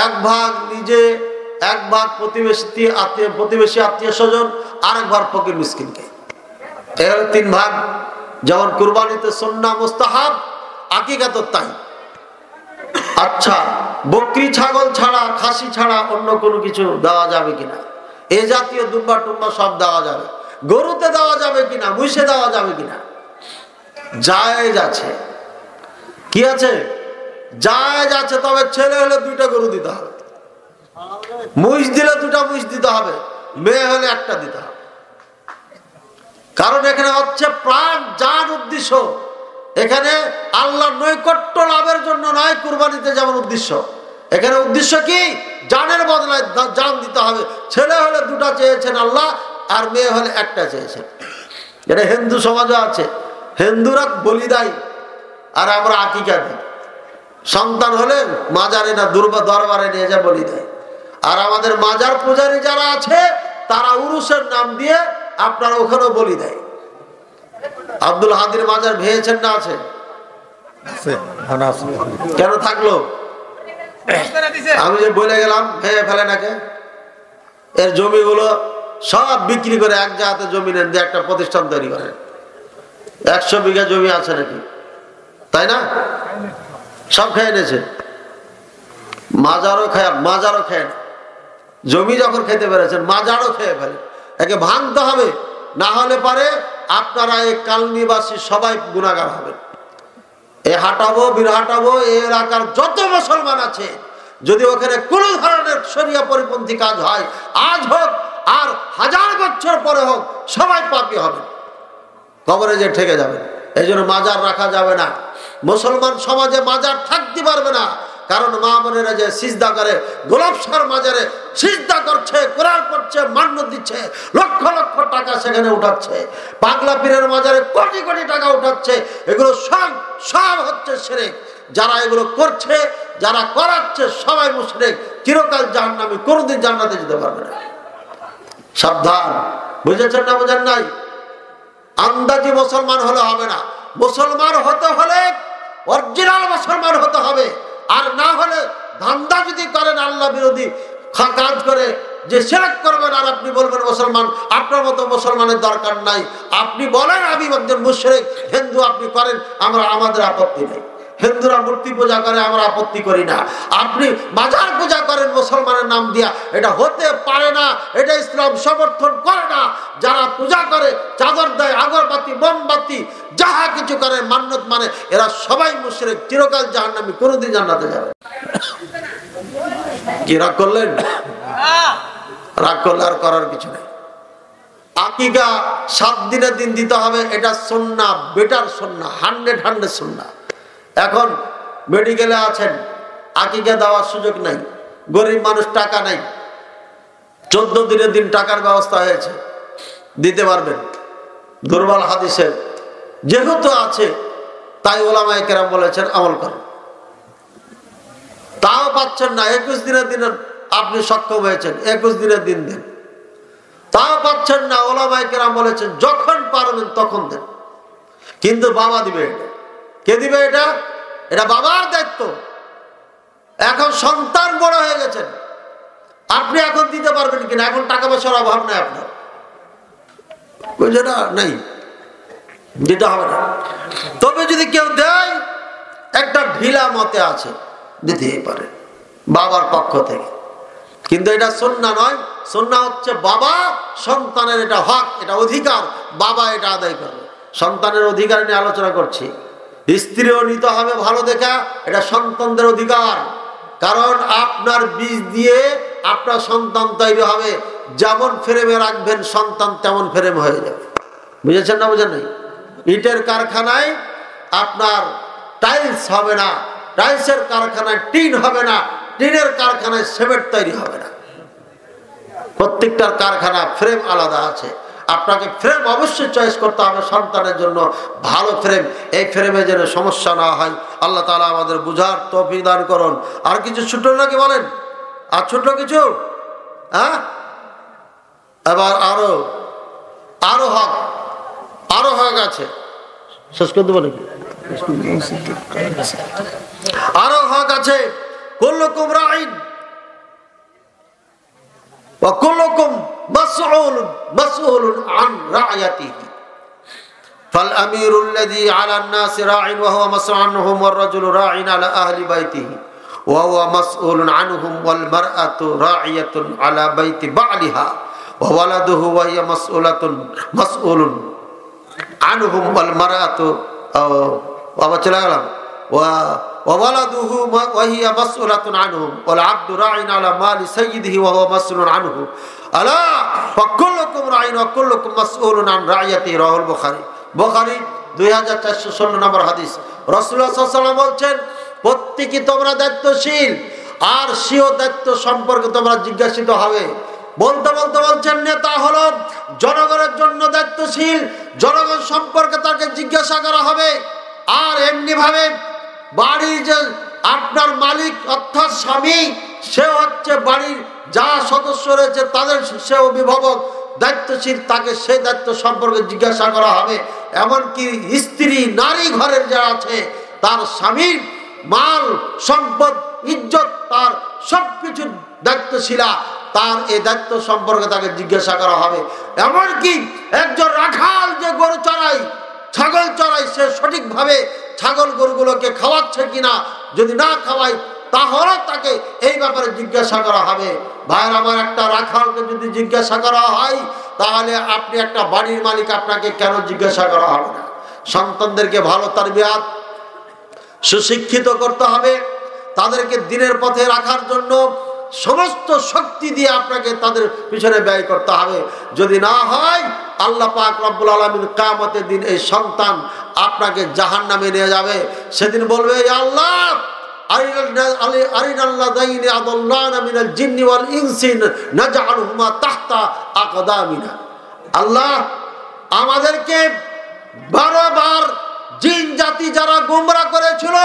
1 ভাগ নিজে, 1 ভাগ প্রতিবেশী আত্মীয় স্বজন, আর 1 ভাগ ফকির মিসকিনকে। এর 3 ভাগ। যেমন কুরবানিতে সুন্নাহ মুস্তাহাব, আকিকাত তাই। আচ্ছা, বকরি ছাগল ছাড়া, খাসি ছাড়া অন্য কোনো কিছু দেওয়া যাবে কিনা? এ জাতীয় দুম্বা টুম্বা সব দেওয়া যাবে। গরুতে দেওয়া যাবে কিনা, মহিষে দেওয়া যাবে কিনা? জায়েজ আছে। কি আছে? জায়েজ আছে। তবে ছেলে হলে 2টা গরু দিতে হবে, মহিষ দিলে 2টা মহিষ দিতে হবে, মেয়ে হলে 1টা দিতে হবে। কারণ এখানে হচ্ছে প্রাণ জান উদ্দেশ্য। এখানে আল্লাহর নৈকট্য লাভের জন্য নয়, কুরবানিতে যেমন উদ্দেশ্য। এখানে উদ্দেশ্য কি? জানের বদলায় জান দিতে হবে। ছেলে হলে 2টা চেয়েছেন আল্লাহ, আর মেয়ে হলে 1টা চেয়েছেন। এটা হিন্দু সমাজে আছে। হিন্দুরা বলি দেয়, আর আমরা আকিকা দিই। সন্তান হলে মাজারে না দরবারে নিয়ে যা বলি দেয়। আর আমাদের মাজার পূজারী যারা আছে, তারা উরুসের নাম দিয়ে আপনার ওখানেও বলি দেয়। আব্দুল হাদির মাজার ভেয়েছেন না? আছে। কেন থাকলো? আমি যে বলে গেলাম ভেয়ে ফেলে নাকি? এর জমিগুলো সব বিক্রি করে এক জায়গাতে জমি নেন দিয়ে একটা প্রতিষ্ঠান তৈরি করেন। 100 বিঘা জমি আছে নাকি? তাই না? সব খেয়ে নিয়েছে। মাজারও খেয়ে না। জমি যখন খেতে পেরেছেন, মাজারও খেয়ে ফেলে। একে ভাঙতে হবে, না হলে পারে আপনারা এই কালনিবাসী সবাই গুনাহগার হবেন। এ হাঁটাবো, বীর হাঁটাবো, এই এলাকার যত মুসলমান আছে, যদি ওখানে কোন ধরনের শরিয়া পরিপন্থী কাজ হয়, আজ হোক আর 1000 বছর পরে হোক, সবাই পাপী হবে, কবরে যে ঠেকে যাবে। এই জন্য মাজার রাখা যাবে না। মুসলমান সমাজে মাজার থাকতে পারবে না। কারণ মা বোনেরা যে সিজদা করে, গোলাপসার মাজারে সিজদা করছে, কোরআন পড়ছে, মান্যত দিচ্ছে, লক্ষ লক্ষ টাকা সেখানে উঠাচ্ছে। পাগলা পীরের মাজারে কোটি কোটি টাকা উঠাচ্ছে। এগুলো সব হচ্ছে শিরক। যারা এগুলো করছে, যারা করাচ্ছে, সবাই মুশরিক, চিরকাল জাহান্নামী, কোনদিন জান্নাতে যেতে পারবে না। সাবধান। বুঝেছেন না বুঝেন নাই? আন্দাজি মুসলমান হলে হবে না। মুসলমান হতে হলে অরিজিনাল মুসলমান হতে হবে। আর না হলে ধান্দা যদি করেন, আল্লাহ বিরোধী কাজ করে, যে শিরক করবেন, আর আপনি বলবেন মুসলমান, আপনার মতো মুসলমানের দরকার নাই। আপনি বলেন আমি একজন মুশরিক, হিন্দু আপনি করেন, আমাদের আপত্তি নেই। হিন্দুরা মূর্তি পূজা করে, আমরা আপত্তি করি না। আপনি মাজার পূজা করেন মুসলমানের নাম দিয়া, এটা হতে পারে না। এটা ইসলাম সমর্থন করে না। যারা পূজা করে, চাদর দেয়, আগরবাতি, মোমবাতি, যাহা কিছু করে, মান্যত মানে, এরা সবাই মুশরিক, চিরকাল জাহান্নামী, কোনদিন জান্নাতে যাবে। কি রাগ করলেন? রাগ করলে আর করার কিছু নেই। আকিকা 7 দিনের দিন দিতে হবে, এটা সুন্নাহ, বেটার সুন্নাহ, 100 সুন্নাহ। এখন মেডিকেলে আছেন, আকিকা দেওয়ার সুযোগ নাই, গরিব মানুষ, টাকা নাই, 14 দিনের দিন টাকার ব্যবস্থা হয়েছে, দিতে পারবেন। দুর্বল হাদিসের যেহেতু আছে, তাই ওলামায়ে কেরাম বলেছেন আমল করেন। তাও পাচ্ছেন না, 21 দিনের দিন আপনি সক্ষম হয়েছেন, 21 দিনের দিন দেন। তাও পাচ্ছেন না, ওলামায়ে কেরাম বলেছেন যখন পারবেন তখন দেন। কিন্তু বাবা দিবে। এটা কে দিবে? এটা বাবার দায়িত্ব। এখন সন্তান বড় হয়ে গেছেন, আপনি এখন দিতে পারবেন কিনা? এখন টাকা পয়সার অভাব নাই আপনার, বুঝলেন না? নাই, দিতে হবে না। তবে যদি কেউ দেয়, একটা ঢিলা মতে আছে, দিতেই পারে বাবার পক্ষ থেকে। কিন্তু এটা সুন্নাহ নয়। সুন্নাহ হচ্ছে বাবা সন্তানের, এটা হক, এটা অধিকার, বাবা এটা আদায় করবে। সন্তানের অধিকার নিয়ে আলোচনা করছি। স্ত্রীও নিতে হবে ভালো দেখা, এটা সন্তানদের অধিকার। কারণ আপনার বীজ দিয়ে আপনার সন্তান তৈরি হবে। যেমন ফ্রেমে রাখবেন সন্তান, তেমন ফ্রেম হয়ে যাবে। বুঝেছেন না বুঝেন নাই? ইটের কারখানায় আপনার টাইলস হবে না, টাইলসের কারখানায় টিন হবে না, টিনের কারখানায় সিমেন্ট তৈরি হবে না। প্রত্যেকটার কারখানা ফ্রেম আলাদা আছে। আপনাকে ফ্রেম অবশ্যই চয়েস করতে হবে সন্তানের জন্য, ভালো ফ্রেম। এই ফ্রেমে যেন সমস্যা না হয়। আল্লাহ তাআলা আমাদের বুঝার তৌফিক দান করুন। আর কিছু ছোট নাকি বলেন? আর ছোট কিছু? হ্যাঁ, এবার আরো হক আছে। শেষ করে দেবো নাকি? আরো হক আছে। কুল্লুকুম রাইন ওয়া কুল্লুকুম মাসউলুন আন রা'য়াতিহি ফাল আমিরুল লাযী আলান নাসি রা'ইন ওয়া হুয়া মাসউলুন আনহুম ওয়ার রাজুলু রা'ইন আলা আহলি বাইতিহি ওয়া হুয়া মাসউলুন আনহুম ওয়াল মারআতু রা'ইয়াতুন আলা বাইতি বা'লিহা ওয়া ওয়ালাদুহু ওয়া হিয়া মাসউলুন আনহুম ওয়াল মারআতু وولده وهي مسؤولة عنهم والعبد راع على مال سيده وهو مسؤول عنه ألا فكلكم راع وكلكم مسؤول عن رعيته رواه البخاري বুখারী 2416 নম্বর হাদিস। রাসূলুল্লাহ সাল্লাল্লাহু আলাইহি ওয়াসাল্লাম বলছেন, প্রত্যেকই তোমরা দায়িত্বশীল, আর স্বীয় দায়িত্ব সম্পর্কে তোমরা জিজ্ঞাসিত হবে। বলতে বলতে বলছেন, নেতা হলো জনগণের জন্য দায়িত্বশীল, জনগণ সম্পর্কে তাকে জিজ্ঞাসা করা হবে। আর এমনি ভাবে বাড়ির যে আপনার মালিক অর্থাৎ স্বামী, সে হচ্ছে বাড়ির যা সদস্য রয়েছে তাদের সে অভিভাবক, দায়িত্বশীল, তাকে সেই দায়িত্ব সম্পর্কে জিজ্ঞাসা করা হবে। এমনকি স্ত্রী, নারী ঘরের যা আছে, তার স্বামীর মাল সম্পদ ইজ্জত তার সবকিছু দায়িত্বশীলা, তার এই দায়িত্ব সম্পর্কে তাকে জিজ্ঞাসা করা হবে। এমনকি একজন রাখাল যে গরু চড়ায়, ছাগল চড়াই, সে সঠিকভাবে ছাগল গরুগুলোকে খাওয়াচ্ছে কিনা, যদি না খাওয়ায় তাহলে তাকে এই ব্যাপারে জিজ্ঞাসা করা হবে। ভাইয়ের আমার, একটা রাখালকে যদি জিজ্ঞাসা করা হয়, তাহলে আপনি একটা বাড়ির মালিক, আপনাকে কেন জিজ্ঞাসা করা হবে না? সন্তানদেরকে ভালো তারবিয়াত, সুশিক্ষিত করতে হবে, তাদেরকে দ্বীনের পথে রাখার জন্য সমস্ত শক্তি দিয়ে আপনাকে তাদের পিছনে ব্যয় করতে হবে। যদি না হয়, আল্লাহ পাক রব্বুল আলামিন কিয়ামতের দিন এই সন্তান আপনাকে জাহান্নামে নিয়ে যাবে। সেদিন বলবে, ইয়া আল্লাহ আরিনাল্লাযাইনি আদাল্লানা মিনাল জিন্নি ওয়াল ইনসি নাজআলহুমা তাহতা আকদামিনা। আল্লাহ, আমাদেরকে 12 বার জিন জাতি যারা গোমরা করেছিল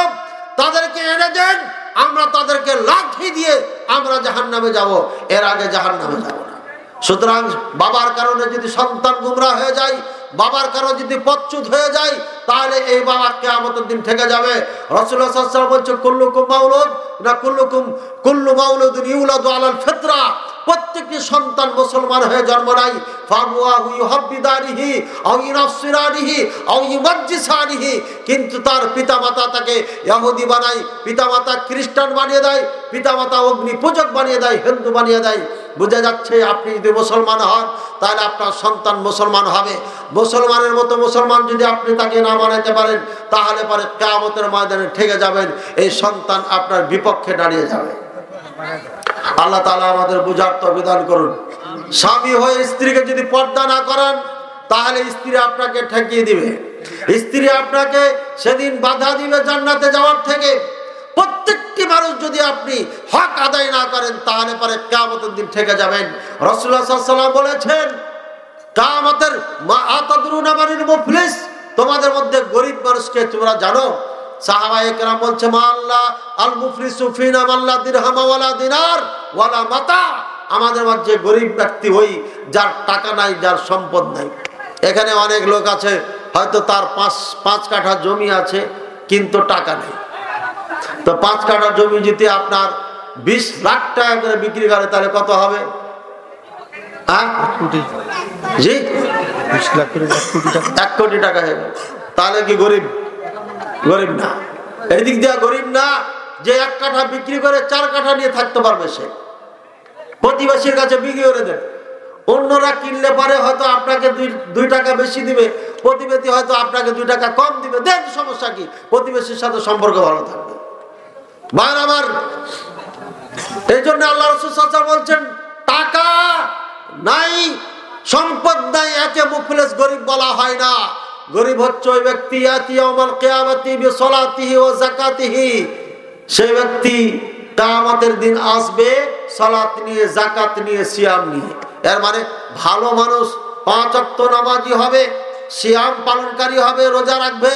তাদেরকে এনে দেন, আমরা তাদেরকে লাঠি দিয়ে আমরা জাহান্নামে যাব, এর আগে জাহান্নামে যাব না। সুতরাং বাবার কারণে যদি সন্তান গুমরা হয়ে যায়, বাবার কারণে যদি পথচ্যুত হয়ে যায়, তাহলে এই বাবা কিয়ামতের দিন থেকে যাবে। রাসূলুল্লাহ সাল্লাল্লাহু আলাইহি ওয়াসাল্লাম বলছে, কুল্লু মাউলুদিন ইউলাদু আলাল ফিতরা, প্রত্যেকটি সন্তান মুসলমান হয়ে জন্ম নেয়। ফাবুয়াহু ইউহাব্বিদানিহি আও ইউনাসসিরানিহি আও ইউমাজ্জিসানিহি, কিন্তু তার পিতামাতা তাকে ইহুদি বানায়, পিতামাতা খ্রিস্টান বানিয়ে দেয়, পিতামাতা অগ্নি পূজক বানিয়ে দেয়, হিন্দু বানিয়ে দেয়। বুঝা যাচ্ছে, আপনি যদি মুসলমান হন তাহলে আপনার সন্তান মুসলমান হবে। মুসলমানের মতো মুসলমান যদি আপনি তাকে না বানাইতে পারেন, তাহলে পরে কিয়ামতের ময়দানে ঠেকে যাবেন, এই সন্তান আপনার বিপক্ষে দাঁড়িয়ে যাবে। আল্লাহ তাআলা আমাদের বুঝার তৌফিক দান করুন। স্বামী হয়ে স্ত্রীকে যদি পর্দা না করেন, তাহলে স্ত্রী আপনাকে ঠেকিয়ে দিবে, স্ত্রী আপনাকে সেদিন বাধা দিবে জান্নাতে যাওয়ার থেকে। প্রত্যেকটি মানুষ যদি আপনি হক আদায় না করেন, তাহলে পরে কিয়ামতের দিন ঠেকে যাবেন। রাসূলুল্লাহ সাল্লাল্লাহু আলাইহি ওয়াসাল্লাম বলেছেন, কিয়ামতের আতাদরুনা মানিল মুফলিস, তোমাদের মধ্যে গরীব মানুষকে তোমরা জানো? সাহাবায়ে কেরাম বলছে, মা আল্লাহ আল মুফলিসু ফিনা মাল্লা দিরহাম ওয়ালা দিনার ওয়ালা মাতা, আমাদের মধ্যে গরীব ব্যক্তি ওই যার টাকা নাই, যার সম্পদ নাই। এখানে অনেক লোক আছে, হয়তো তার 5 কাঠা জমি আছে কিন্তু টাকা নেই। তো 5 কাঠা জমি যদি আপনার 20 লাখ টাকা করে বিক্রি করে, তাহলে কত হবে? জি, 20 লাখ করে 1 কোটি টাকা হবে। তাহলে কি গরিব? গরিব না। এদিক দিয়ে গরিব না যে 1 কাঠা বিক্রি করে 4 কাঠা নিয়ে থাকতে পারবে, সে প্রতিবেশীর কাছে বিক্রি করে দেবে। অন্যরা কিনলে পারে হয়তো আপনাকে 2 টাকা বেশি দিবে, প্রতিবেশী হয়তো আপনাকে 2 টাকা কম দিবে, দেন, সমস্যা কি? প্রতিবেশীর সাথে সম্পর্ক ভালো থাকবে। ভাই আমার, এই জন্য আল্লাহ রাসূল সাল্লাল্লাহু আলাইহি ওয়াসাল্লাম বলছেন, টাকা নাই, সম্পদ নাই, একে মুফলিস গরিব বলা হয় না। গরিব হচ্ছে ওই ব্যক্তি ইয়াতিয়াউমাল কিয়ামাতি বিসলাতিহি ওয়া যাকাতিহি, সেই ব্যক্তি কিয়ামতের দিন আসবে সালাত নিয়ে, যাকাত নিয়ে, সিয়াম নিয়ে। এর মানে ভালো মানুষ 5 ওয়াক্ত নামাজি হবে, সিয়াম পালনকারী হবে, রোজা রাখবে,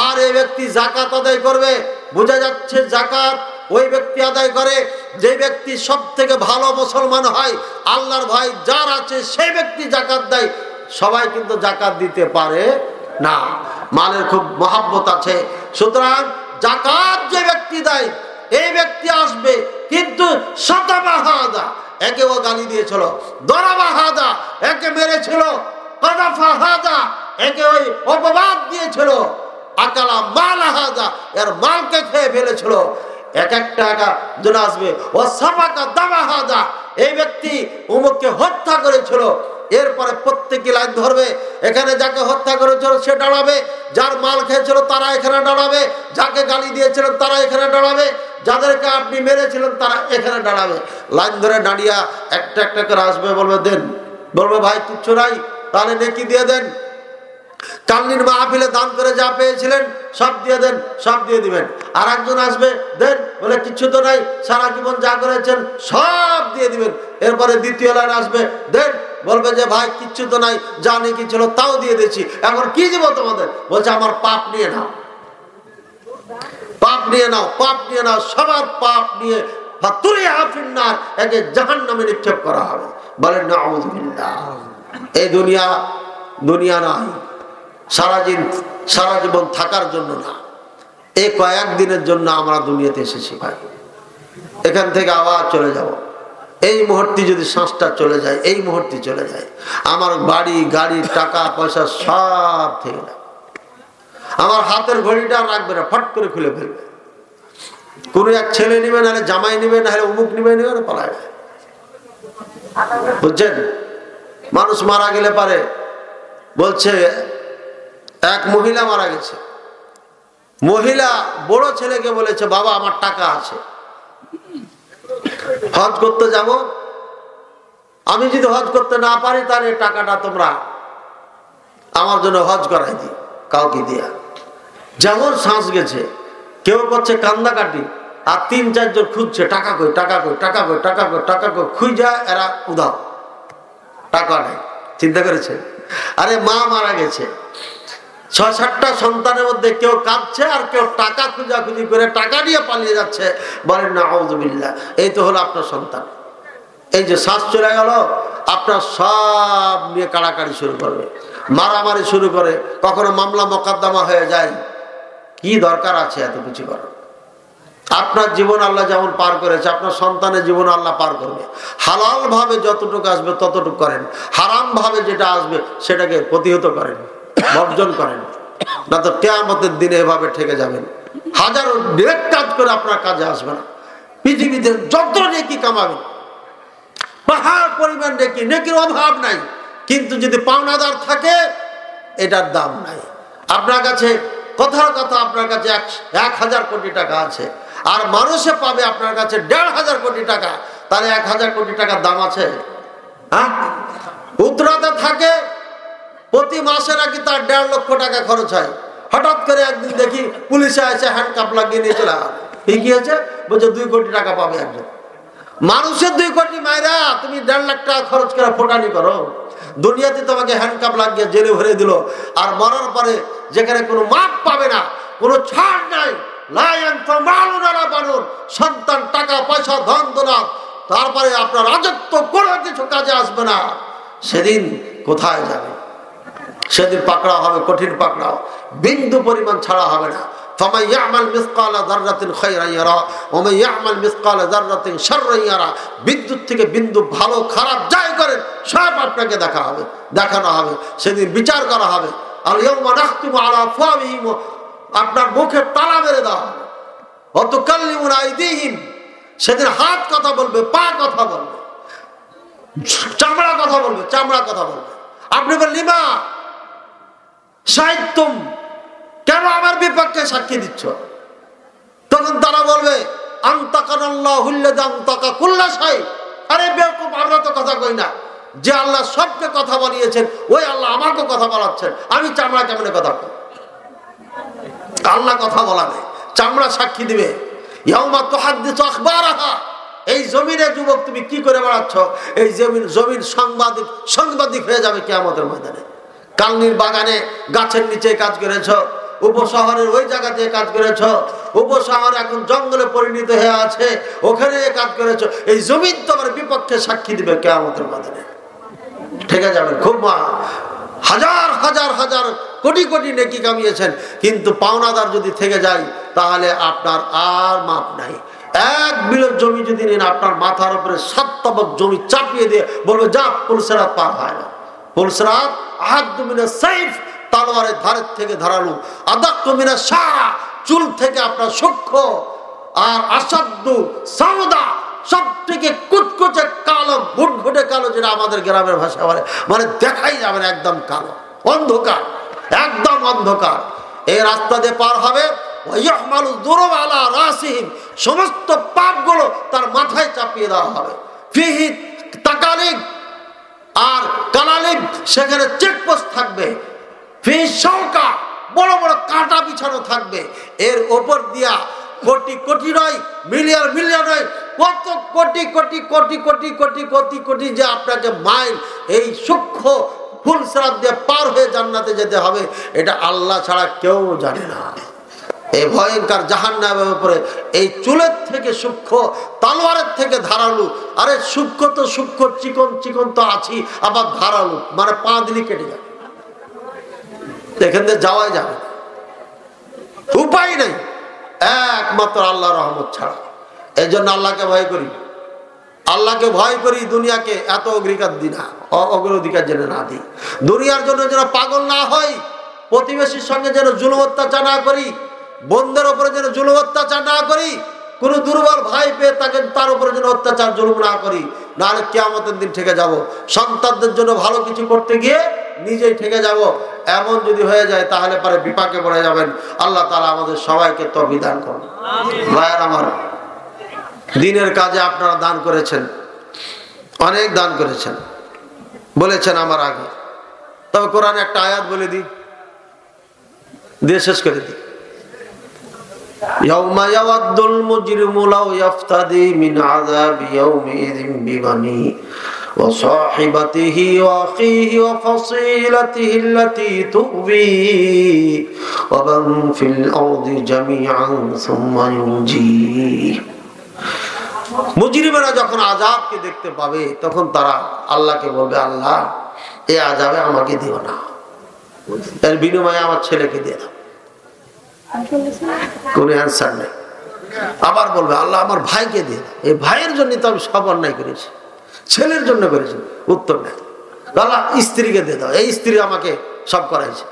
আর এই ব্যক্তি যাকাত আদায় করবে। বোঝা যাচ্ছে যাকাত ওই ব্যক্তি আদায় করে যে ব্যক্তি সব থেকে ভালো মুসলমান হয়, আল্লাহর ভয় যার আছে সেই ব্যক্তি যাকাত দেয়। সবাই কিন্তু যাকাত দিতে পারে না, মালের খুব মহব্বত আছে। সুতরাং যাকাত যে ব্যক্তি দেয় এই ব্যক্তি আসবে, কিন্তু শতবাহাদা, একে ও গালি দিয়েছিল, দরাবাহাদা একে মেরেছিল, কদাফাহাদা একে ওই অপবাদ দিয়েছিল, আকালা মালাহাদা এর মালকে খেয়ে ফেলেছিল। এক একটা জন আসবে, ও সাবাকা দামাহাদা এই ব্যক্তি উমুককে হত্যা করেছিল। এরপরে প্রত্যেকে লাইন ধরবে, এখানে যাকে হত্যা করেছিল সে দাঁড়াবে, যার মাল খেয়েছিল তারা এখানে দাঁড়াবে, যাকে গালি দিয়েছিলেন তারা এখানে দাঁড়াবে, যাদেরকে আপনি মেরেছিলেন তারা এখানে দাঁড়াবে। লাইন ধরে দাঁড়িয়ে একটা একটা করে আসবে, বলবে দেন, বলবে ভাই কিচ্ছু নাই, তাহলে নেকি দিয়ে দেন। কালনির মাহফিলে দান করে যা পেয়েছিলেন সব দিয়ে দেন, সব দিয়ে দিবেন। আর একজন আসবে, দেন, বলে কিচ্ছু তো নাই, সারা জীবন যা করেছেন সব দিয়ে দিবেন। এরপরে দ্বিতীয় লাইন আসবে, দেন, বলবে যে ভাই কিচ্ছু তো নাই, যা নেকি ছিল তাও দিয়ে দিয়েছি, এখন কি দিব তোমাদের? বলছে আমার পাপ নিয়ে নাও, পাপ নিয়ে নাও, পাপ নিয়ে নাও, সবার পাপ নিয়ে একে জাহান্নামে নিক্ষেপ করা হবে। বলেন নাউযুবিল্লাহ। এই দুনিয়া নয়, সারা জীবন থাকার জন্য না, এই কয়েকদিনের জন্য আমরা দুনিয়াতে এসেছি ভাই। এখান থেকে আবার চলে যাব। এই মুহূর্তে যদি শ্বাসটা চলে যায়, এই মুহূর্তে চলে যায়, আমার বাড়ি গাড়ি টাকা পয়সা সব থেকে যাবে। আমার হাতের ঘড়িটা রাখবে না, ফট করে খুলে ফেলবে। কোন এক ছেলে নিবে, নাহলে জামাই নিবে, নাহলে অমুক নিবে, পালাবে। বুঝছেন? মানুষ মারা গেলে পারে, বলছে এক মহিলা মারা গেছে, মহিলা বড় ছেলেকে বলেছে, বাবা আমার টাকা আছে, হজ করতে যাব, আমি যদি হজ করতে না পারি তাহলে টাকাটা তোমরা আমার জন্য হজ করাই দি, কাউকে দিয়া। যেমন শ্বাস গেছে, কেউ করছে কান্দাকাটি, আর 3-4 জন খুঁজছে, টাকা কই, টাকা কই, টাকা কই, টাকা কই, টাকা কই, খুঁজা এরা উধাও, টাকা নেই। চিন্তা করেছে? আরে মা মারা গেছে, 6-7টা সন্তানের মধ্যে কেউ কাঁদছে আর কেউ টাকা খুঁজাখুঁজি করে টাকা নিয়ে পালিয়ে যাচ্ছে। বলেন নাউযুবিল্লাহ। এই তো হলো আপনার সন্তান। এই যে শ্বাস চলে গেল, আপনার সব নিয়ে কাড়াকাড়ি শুরু করবে, মারামারি শুরু করে, কখনো মামলা মোকদ্দমা হয়ে যায়। কি দরকার আছে এত কিছু করার? আপনার জীবন আল্লাহ যেমন পার করেছে, আপনার সন্তানের জীবন আল্লাহ পার করবে। হালাল ভাবে যতটুকু আসবে ততটুকু করেন, হারাম ভাবে যেটা আসবে সেটাকে প্রতিহত করেন, বর্জন করেন, না তো কিয়ামতের দিনে এভাবে ঠেকে যাবেন। হাজারো নেক কাজ করে আপনার কাজে আসবে না। পৃথিবীতে যত নেকি কামাবেন, পাহাড় পরিমাণ নেকি, নেকির অভাব নাই, কিন্তু যদি পাওনাদার থাকে এটার দাম নাই। আপনার কাছে কথার কথা, আপনার কাছে 1000 কোটি টাকা আছে, আর মানুষে পাবে আপনার কাছে 1500 কোটি টাকা, তাহলে 1000 কোটি টাকার দাম আছে? হ্যাঁ, উত্তরাতে থাকে, প্রতি মাসে নাকি তার 1.5 লক্ষ টাকা খরচ হয়। হঠাৎ করে একদিন দেখি পুলিশে এসে হ্যান্ডকাপ লাগিয়ে নিয়ে চলে গেল। কি হয়েছে? বলছে 2 কোটি টাকা পাবে একজন। মানুষের 2 কোটি মাইরা তুমি 1.5 লাখ টাকা খরচ করে ফোটানি করো। দুনিয়াতে তোমাকে হ্যান্ডকাপ লাগিয়ে জেলে ভরে দিল, আর মরার পরে যেখানে কোনো মাপ পাবে না, কোনো ছাড় নাই, সন্তান, টাকা পয়সা, ধন দৌলত, তারপরে আপনার রাজত্ব কোনো কিছু কাজে আসবে না। সেদিন কোথায় যাবে? সেদিন পাকড়াও হবে, কঠিন পাকড়াও, বিন্দু পরিমাণ ছাড়া হবে না। বিদ্যুৎ থেকে বিন্দু, ভালো খারাপ যাই করেন সব আপনাকে দেখানো হবে। সেদিন বিচার করা হবে। আপনার মুখে তালা মেরে দেওয়া হবে। সেদিন হাত কথা বলবে, পা কথা বলবে, চামড়া কথা বলবে, চামড়া কথা বলবে। আপনি বললেন মা সাহিত্যম, কেন আমার বিপক্ষে সাক্ষী দিচ্ছ? তখন তারা বলবে আরে বেকুব, আমরা তো কথা কই না, যে আল্লাহ সবকে কথা বলিয়েছেন ওই আল্লাহ আমাকে কথা বলাচ্ছেন, আমি চামড়া কেমনে কথা বলবো? আল্লাহ কথা বলাবে, চামড়া সাক্ষী দিবে। ইয়াউমা তুহাদ্দিসু আখবারাহা, এই জমিনে যুবক তুমি কি করে বেড়াচ্ছ? এই জমিন সাংবাদিক হয়ে যাবে কিয়ামতের ময়দানে। কালনির বাগানে গাছের নিচে কাজ করেছ, উপশহরের ওই জায়গাতে কাজ করেছ, উপশহর এখন জঙ্গলে পরিণত হয়ে আছে, ওখানে কাজ করেছ, এই জমিন তোমার বিপক্ষে সাক্ষী দিবে কিয়ামতের ময়দানে। ঠেকে যাবে খুব। হাজার হাজার হাজার কোটি কোটি নেকি কামিয়েছেন, কিন্তু পাওনাদার যদি থেকে যায় তাহলে আপনার আর মাপ নাই। এক বিলের জমি যদি নেন, আপনার মাথার উপরে 7 তবক জমি চাপিয়ে দিয়ে বলবে যা, পুলসেরাত পার হয় না। পুলসেরাত আহাদ্দু মিনাস সাইফ, তলোয়ারের ধারের থেকে ধারালো, আদাক্কু মিনাশ শারা, চুল থেকে আপনার সূক্ষ্ম, আর আসাদ্দু সাওদা, সব থেকে কুচকুচে কালো, ঘুটঘুটে কালো, যেটা আমাদের গ্রামের ভাষা বলে, মানে দেখাই যাবে না, একদম কালো, অন্ধকার, একদম অন্ধকার। এই রাস্তা দিয়ে পার হবে, সমস্ত পাপগুলো তার মাথায় চাপিয়ে দেওয়া হবে। ফিহি তাকালিব আর কালালিব, সেখানে চেকপোস্ট থাকবে। ফিহি শাওকা, বড় বড় কাঁটা বিছানো থাকবে। এর ওপর দিয়া কোটি কোটি নয়, মিলিয়ন মিলিয়ন নয়, কত কোটি কোটি কোটি কোটি কোটি কোটি কোটি যে আপনাকে মাইল এই সূক্ষ্ম পুলসেরাত দিয়ে পার হয়ে জান্নাতে যেতে হবে, এটা আল্লাহ ছাড়া কেউ জানে না। এই ভয়ঙ্কর জাহান্নামের উপরে এই চুলের থেকে সূক্ষ্ম, তলোয়ারের থেকে ধারালো। আরে সূক্ষ্ম তো সূক্ষ্ম, চিকন চিকন তো আছি, আবার ধারালো, মানে পা দিলি কেটে যাবে, এখান থেকে যাওয়াই যাবে, উপায় নেই, একমাত্র আল্লাহর রহমত ছাড়া। এই জন্য আল্লাহকে ভয় করি, আল্লাহকে ভয় করি, দুনিয়াকে এত অগ্রাধিকার দিই না, অগ্রাধিকার যেন না দিই। দুনিয়ার জন্য যেন পাগল না হই, প্রতিবেশীর সঙ্গে যেন জুলুম অত্যাচার না করি, বন্ধের উপরে যেন জুলুম অত্যাচার না করি, কোন দুর্বল ভাই পেয়ে তাকে তার উপরে যেন অত্যাচার জুলুম না করি, নাহলে কিয়ামতের দিন ঠেকে যাব। সন্তানদের জন্য ভালো কিছু করতে গিয়ে নিজেই ঠেকে যাব। এমন যদি হয়ে যায় তাহলে পরে বিপাকে পড়ে যাবেন। আল্লাহ তাআলা আমাদের সবাইকে তৌফিক দান করুন। ভাইয়ের আমার, দিনের কাজে আপনারা দান করেছেন, অনেক দান করেছেন, বলেছেন আমার আগে। তবে কোরআনে একটা আয়াত বলে দিই, দিয়ে শেষ করে দিই। ইয়াউমা ইয়াওয়াদ্দুল মুজরিমু লাউ ইয়াফতাদি মিন আযাবি ইয়াউমিযিন বিবানি ওয়া সাহিবাতিহি ওয়া আখিহি ওয়া ফাসিলাতিহি আল্লাতী তুবি ওয়া মান ফিল আরদি জামিআন সুম্মা ইউনজি। মুজরিমরা যখন আযাবকে দেখতে পাবে তখন তারা আল্লাহকে বলবে, আল্লাহ এই আযাবে আমাকে দিও না, এর বিনিময়ে আমার ছেলেকে দিয়ে দাও। কোন অ্যান্সার নেই। আবার বলবে, আল্লাহ আমার ভাইকে দিয়ে দাও, এই ভাইয়ের জন্য তো আমি সব অন্যায় করেছি, ছেলের জন্য করেছি, উত্তর নেই। আল্লাহ স্ত্রীকে দিয়ে দাও, এই স্ত্রী আমাকে সব করাইছে,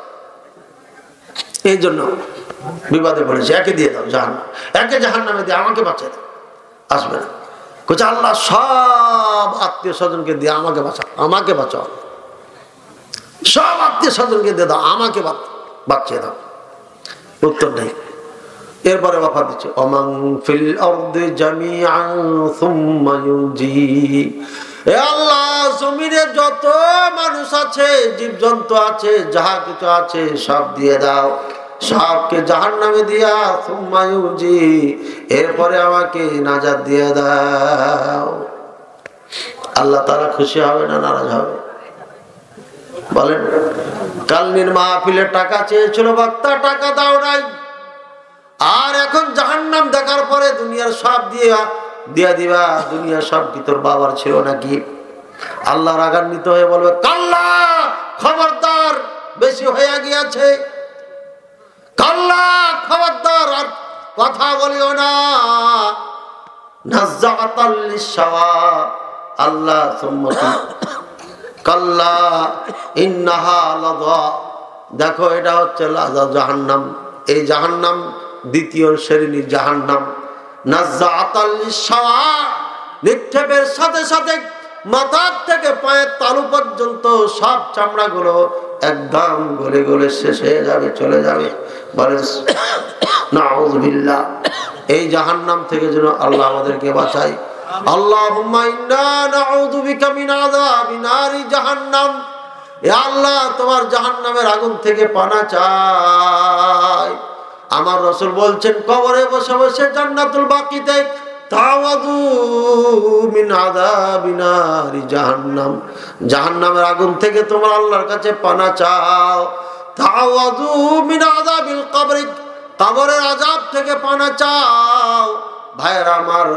এই জন্য বিবাদে পড়েছে, একে দিয়ে দাও জাহান্নাম, একে জাহান্নামে দিয়ে আমাকে বাঁচাই দাও। আসবে না, বলছে আল্লাহ সব আত্মীয় স্বজনকে দিয়ে আমাকে বাঁচাও, আমাকে বাঁচাও, সব আত্মীয় স্বজনকে দিয়ে দাও, আমাকে বাঁচিয়ে দাও। উত্তর নেই। এরপরে ওয়াফা দিচ্ছে, ওমান ফিল আরদি জামিআন সুম্মা ইউনজি। এ আল্লাহ, জমিনে যত মানুষ আছে, জীবজন্তু আছে, যাহা কিছু আছে সব দিয়ে দাও, সবকে জাহান্নামে দিয়া সুম্মা ইউনজি, এরপরে আমাকে নাজাত দিয়ে দাও। আল্লাহ তাআলা খুশি হবে না নারাজ হবে? বলেন। কালনির মাহফিলের টাকা চেয়েছিল বক্তা, টাকা দাও নাই, আর এখন জাহান্নাম দেখার পরে দুনিয়ার সব দিয়া দিবা, দুনিয়া সব কি তোর বাবার ছিল নাকি? আল্লাহ রাগান্বিত হয়ে বলবে, কাল্লা, খবরদার, বেশি হয়ে গিয়েছে, কাল্লা, খবরদার, আর কথা বলিও না। নাযাআতাল লিশাওয়া, আল্লাহ সুম্মতি কাল্লা ইন্নাহা লাযা, দেখো এটা হচ্ছে লাযা, জাহান্নাম। এই জাহান্নাম দ্বিতীয় শ্রেণীর জাহান্নাম। নাযাআতাল লিশাওয়া, নিক্ষেপের সাথে সাথে মাথার থেকে পায়ের তালু পর্যন্ত সব চামড়াগুলো একদম গলে গলে শেষ হয়ে যাবে, চলে যাবে। বলে নাউযুবিল্লাহ। এই জাহান্নাম থেকে যেন আল্লাহ আমাদেরকে বাঁচায়। আল্লাহুম্মা ইন্না নাউযু বিকা মিন আযাবি নারি জাহান্নাম। ইয়া আল্লাহ, তোমার জাহান্নামের আগুন থেকে পানা চাই। আমার রাসূল বলছেন, কবরে বসে বসে জান্নাতুল বাকিতে তাওয়াদু মিন আযাবি নারি জাহান্নাম, জাহান্নামের আগুন থেকে তোমরা আল্লাহর কাছে পানা চাও। তাওয়াদু মিন আযাবিল কবর, কবরের আযাব থেকে পানা চাও। ভাইরা আমার,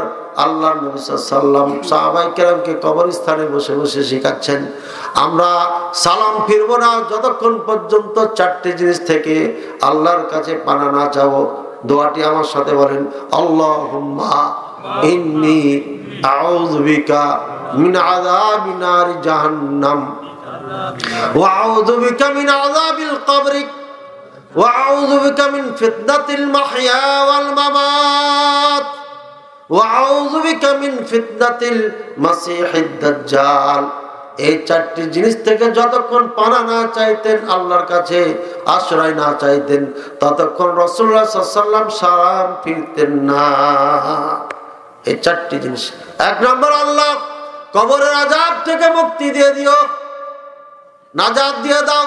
আল্লাহর নবী সাল্লাল্লাহু আলাইহি ওয়াসাল্লাম সাহাবায়ে কেরামকে কবরস্থানে বসে বসে শিখাচ্ছেন, আমরা সালাম ফিরবো না যতক্ষণ পর্যন্ত চারটি জিনিস থেকে আল্লাহর কাছে পানা না চাও। দোয়াটি আমার সাথে বলেন, আল্লাহুম্মা ইন্নী আউযু বিকা মিন আযাবি নারি জাহান্নাম ওয়া আউযু বিকা মিন আযাবিল কবর ওয়া আউযু বিকা মিন ফিতনাতিল মাহইয়া ওয়াল মামাত ওয়া আউযু বিকা মিন ফিতনাতিল মাসিহিদ দাজ্জাল। এই চারটি জিনিস থেকে যতক্ষণ পানা না চাইতেন, আল্লাহর কাছে আশ্রয় না চাইতেন, ততক্ষণ রাসূলুল্লাহ সাল্লাল্লাহু আলাইহি ওয়াসাল্লাম সালাম ফিরতেন না। এই চারটি জিনিস, এক নম্বর, আল্লাহ কবরের আযাব থেকে মুক্তি দিয়ে দিও, নাজাত দিয়ে দাও।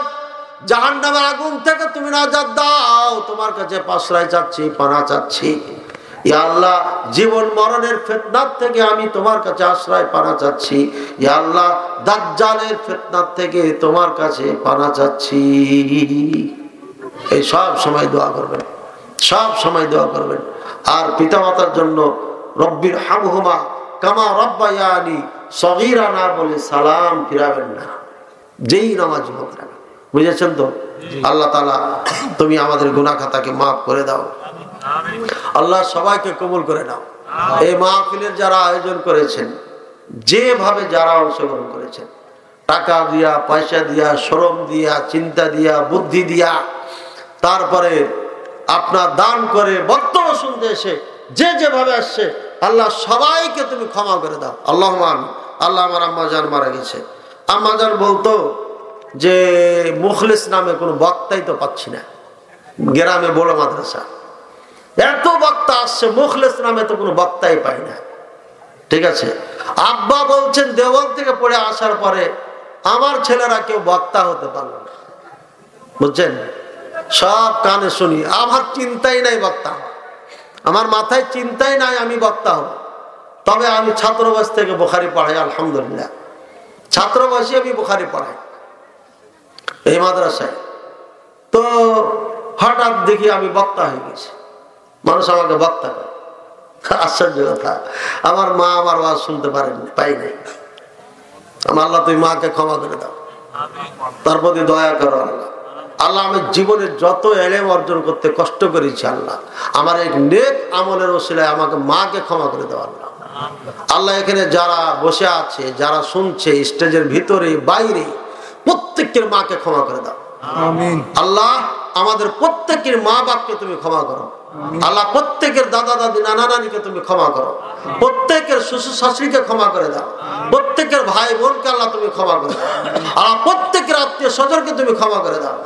জাহান্নামের আগুন থেকে তুমি নাজাত দাও। তোমার কাছে আশ্রয় চাচ্ছি, পানা চাচ্ছি। ইয়া আল্লাহ, জীবন মরণের ফিতনাত থেকে আমি তোমার কাছে আশ্রয় পানা চাচ্ছি। ইয়া আল্লাহ, দাজ্জালের ফিতনাত থেকে তোমার কাছে পানা চাচ্ছি। এই সব সময় দোয়া করবেন, সব সময় দোয়া করবেন। আর পিতামাতার জন্য রব্বির হামহুমা কামা রব্বায়ানি সগীরা না বলে সালাম ফিরাবেন না, যেই নামাজি হোক না। বুঝেছেন তো? আল্লাহ তাআলা তুমি আমাদের গুনাহ খাতাকে মাফ করে দাও। আল্লাহ সবাইকে কবুল করে নাও। এই মাহফিলের যারা আয়োজন করেছেন, যেভাবে যারা অংশগ্রহণ করেছেন, টাকা দিয়া, পয়সা দিয়া, শ্রম দিয়া, চিন্তা দিয়া, বুদ্ধি দিয়া, তারপরে আপনার দান করে বক্তব্য শুনতে এসে যে যেভাবে আসছে, আল্লাহ সবাইকে তুমি ক্ষমা করে দাও। আল্লাহুম্মা আমিন। আল্লাহ, আমার আম্মাজান মারা গেছে। আম্মাজান বলতো যে মুখলিস নামে কোনো বক্তাই তো পাচ্ছি না, গ্রামে বড় মাদ্রাসা, এত বক্তা আসছে, মুখলিস নামে তো কোনো বক্তাই পাই না। ঠিক আছে, আব্বা বলছেন দেওবন্দ থেকে পড়ে আসার পরে আমার ছেলেরা কেউ বক্তা হতে পারল না। বুঝছেন? সব কানে শুনি, আমার চিন্তাই নাই বক্তা, আমার মাথায় চিন্তাই নাই আমি বক্তা হব। তবে আমি ছাত্রবাস থেকে বুখারী পড়াই, আলহামদুলিল্লাহ, ছাত্রবাসী আমি বুখারী পড়াই এই মাদ্রাসায়। তো হঠাৎ দেখি আমি বক্তা হয়ে গেছি, মানুষ আমাকে বক্তা করে। আশ্চর্য কথা, আমার মা আমার ওয়াজ শুনতে পাই নাই। আমার আল্লাহ, তুমি মাকে ক্ষমা করে দাও, তার প্রতি দয়া করো আল্লাহ। আল্লাহ, আমি জীবনের যত এলেম অর্জন করতে কষ্ট করেছি, আল্লাহ আমার এই নেক আমলের ওসিলায় আমাকে মাকে ক্ষমা করে দাও আল্লাহ। আল্লাহ, এখানে যারা বসে আছে, যারা শুনছে, স্টেজের ভিতরে বাইরে, প্রত্যেকের মাকে ক্ষমা করে দাও আল্লাহ। আমাদের প্রত্যেকের মা বাপকে তুমি ক্ষমা করো আল্লাহ। প্রত্যেকের দাদা দাদি, নানা নানিকে তুমি ক্ষমা করো। প্রত্যেকের শ্বশুর শাশুড়িকে ক্ষমা করে দাও। প্রত্যেকের ভাই বোনকে আল্লাহ তুমি ক্ষমা করে দাও আল্লাহ। প্রত্যেকের আত্মীয় স্বজনকে তুমি ক্ষমা করে দাও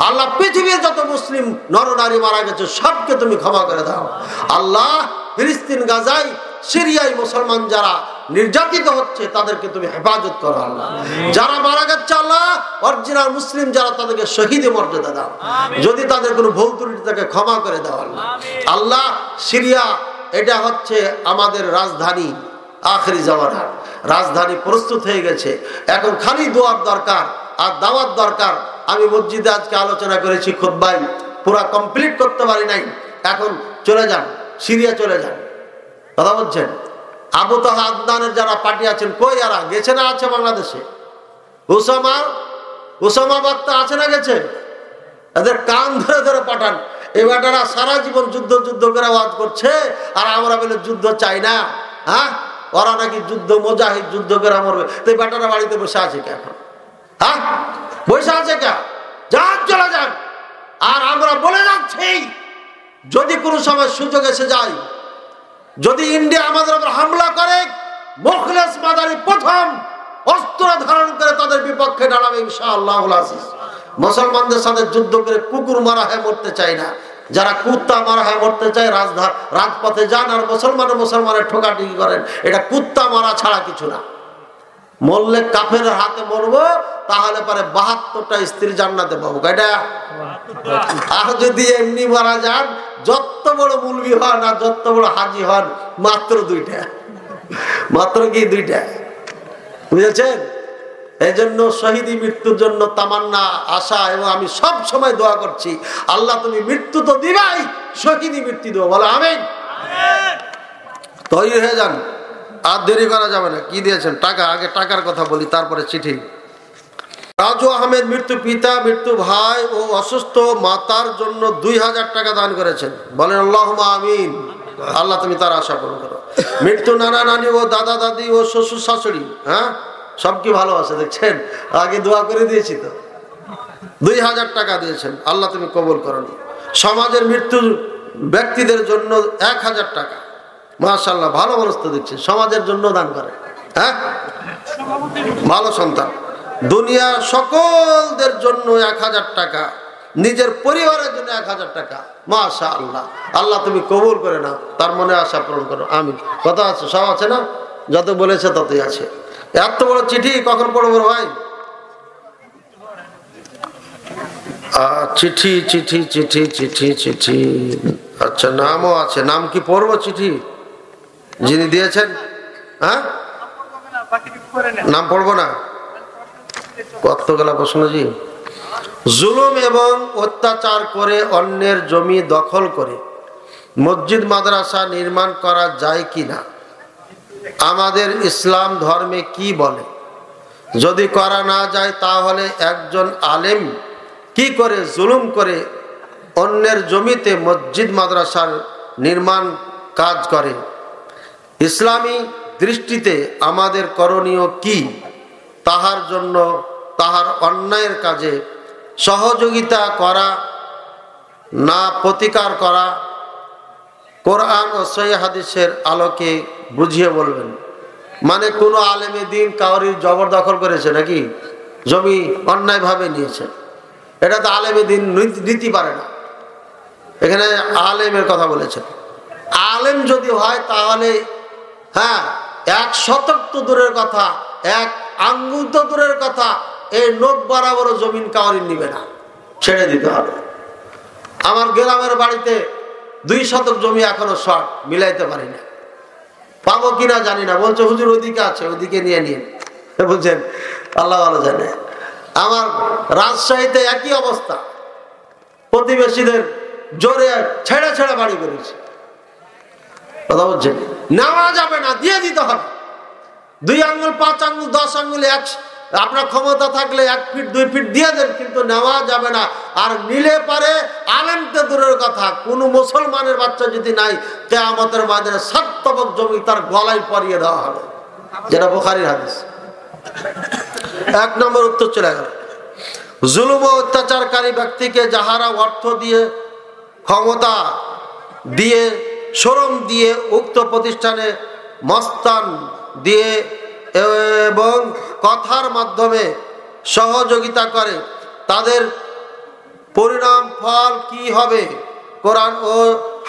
আল্লাহ। পৃথিবীর যত মুসলিম নর নারী মারা গেছে সবকে তুমি ক্ষমা করে দাও আল্লাহ। ফিলিস্তিন, গাজায়, সিরিয়ায় মুসলমান যারা নির্যাতিত হচ্ছে তাদেরকে তুমি হেফাজত করো আল্লাহ। যারা মারা গেছে আল্লাহ, অরিজিনাল মুসলিম যারা, তাদেরকে শহীদ মর্যাদা দাও। যদি তাদের কোনো ভুল ত্রুটি থাকে ক্ষমা করে দাও আল্লাহ। আল্লাহ, সিরিয়া এটা হচ্ছে আমাদের রাজধানী, আখেরি জামানার রাজধানী প্রস্তুত হয়ে গেছে। এখন খালি দোয়ার দরকার আর দাওয়াত দরকার। আমি মসজিদে আজকে আলোচনা করেছি, খুতবাই পুরা কমপ্লিট করতে পারি নাই। এখন চলে যান, সিরিয়া চলে যান। কথা বলছেন? আবু তাহা আদনানের যারা পার্টি আছেন, কই এরা গেছে না আছে বাংলাদেশে? উসামা বক্তা আছে না গেছে? এদের কান ধরে ধরে পাঠান। এই বেটারা সারা জীবন যুদ্ধ যুদ্ধ করে ওয়াজ করছে, আর আমরা বলে যুদ্ধ চাই না। হ্যাঁ, ওরা নাকি যুদ্ধ মুজাহিদ, যুদ্ধ করে মরবে। তো এই বেটারা বাড়িতে বসে আছে কে এখন? হ্যাঁ, বসে আছে কে? যান, চলে যান। আর আমরা বলে যাচ্ছি, যদি কোনো সময় সুযোগ এসে যায়, যদি ইন্ডিয়া আমাদের উপর হামলা করে, মুখলেস মাদারি প্রথম অস্ত্র ধারণ করে তাদের বিপক্ষে দাঁড়াবে ইনশাআল্লাহুল আজিজ। মুসলমানদের সাথে যুদ্ধ করে কুকুর মারা হয়ে মরতে চাই না। যারা কুত্তা মারা হয় মরতে চায় রাজপথে যান আর মুসলমানের ঠোকাঠুকি করেন, এটা কুত্তা মারা ছাড়া কিছু না। মরলে কাফের হাতে মরবো, তাহলে পরে 72টা স্ত্রী জান্নাতে পাবো। এটা আর যদি এমনি মারা যান, যত বড় মুলবি হন আর যত বড় হাজি হন, মাত্র 2টা, মাত্র কি 2টা, বুঝেছেন? এই জন্য শহীদি মৃত্যুর জন্য তামান্না, আশা, এবং আমি সব সময় দোয়া করছি, আল্লাহ তুমি মৃত্যু তো দিবাই, শহীদি মৃত্যু দেবো, বলো আমিন। তৈরি হয়ে যান, আর দেরি করা যাবে না। কি দিয়েছেন? টাকা। আগে টাকার কথা বলি, তারপরে চিঠি। রাজু আহমেদ মৃত্যু পিতা, মৃত্যু ভাই ও অসুস্থ মাতার জন্য 2000 টাকা দান করেছেন, বলেন আল্লাহুম্মা আমিন। আল্লাহ তুমি তার আশা পূরণ করো। মৃত্যু নানা নানি ও দাদা দাদি ও শ্বশুর শাশুড়ি, হ্যাঁ সব কি ভালো আছে দেখছেন, আগে দোয়া করে দিয়েছি তো। 2000 টাকা দিয়েছেন, আল্লাহ তুমি কবুল করো। সমাজের মৃত্যু ব্যক্তিদের জন্য 1000 টাকা, মাশাআল্লাহ, ভালো মানুষ তো দেখছি, সমাজের জন্য দান করে, হ্যাঁ ভালো সন্তান। দুনিয়া সকলদের জন্য 1000 টাকা, নিজের পরিবারের জন্য 1000 টাকা, মাশাআল্লাহ। আল্লাহ তুমি কবুল করে নাও, তার মনে আশা পূরণ করো, আমিন। কথা আছে, সব আছে না? যত বলেছে ততই আছে। এত বড় চিঠি কখন পড়বো ভাই? চিঠি চিঠি চিঠি চিঠি চিঠি, আচ্ছা নামও আছে, নাম কি পড়বো চিঠি যিনি দিয়েছেন? হ্যাঁ নাম পড়বো না? কত গেলা প্রশ্ন জি। জুলুম এবং অত্যাচার করে অন্যের জমি দখল করে মসজিদ মাদ্রাসা নির্মাণ করা যায় কিনা, আমাদের ইসলাম ধর্মে কি বলে? যদি করা না যায় তাহলে একজন আলেম কি করে জুলুম করে অন্যের জমিতে মসজিদ মাদ্রাসার নির্মাণ কাজ করে? ইসলামী দৃষ্টিতে আমাদের করণীয় কি? তাহার জন্য তাহার অন্যায়ের কাজে সহযোগিতা করা না প্রতিকার করা? কোরআন ও সহিহ হাদিসের আলোকে বুঝিয়ে বলবেন। মানে কোনো আলেমে দিন কাউরির জবরদখল করেছে নাকি, জমি অন্যায়ভাবে নিয়েছে, এটা তো আলেমে দিন নীতি পারে না। এখানে আলেমের কথা বলেছেন। আলেম যদি হয় তাহলে হ্যাঁ 1 শতক তো দূরের কথা, 1 আঙ্গুল তো দূরের কথা, এই নোট বরাবর জমিন কাউরি নিবে না, ছেড়ে দিতে হবে। আমার গ্রামের বাড়িতে 2 শতক জমি এখনো শর্ট, মিলাইতে পারি না, পাবো কিনা জানি না। বলছে হুজুর ওদিকে আছে, ওদিকে নিয়ে নিন, বুঝছেন, আল্লাহ ভালো জানে। আমার রাজশাহীতে একই অবস্থা, প্রতিবেশীদের জোরে ছেড়ে ছেড়ে বাড়ি করেছে, কথা বলছেন। নেওয়া যাবে না, দিয়ে দিতে হবে। 2 আঙ্গুল 5 আঙ্গুল 10 আঙ্গুল আপনার ক্ষমতা থাকলে 1 ফিট 2 ফিট দিয়ে দেন, কিন্তু নেওয়া যাবে না। আর নিলে পারে আলেমতে দূরের কথা, কোন মুসলমানের বাচ্চা যদি নাই, কিয়ামতের ময়দানে 7 তবক জমি তার গলায় পরিয়ে দেওয়া হবে, যেটা বুখারীর হাদিস। 1 নম্বর উত্তর চলে গেল। জুলুম ও অত্যাচারকারী ব্যক্তিকে যাহারা অর্থ দিয়ে, ক্ষমতা দিয়ে, শ্রম দিয়ে উক্ত প্রতিষ্ঠানে মস্তান দিয়ে এবং কথার মাধ্যমে সহযোগিতা করে, তাদের পরিণাম ফল কি হবে? কোরআন ও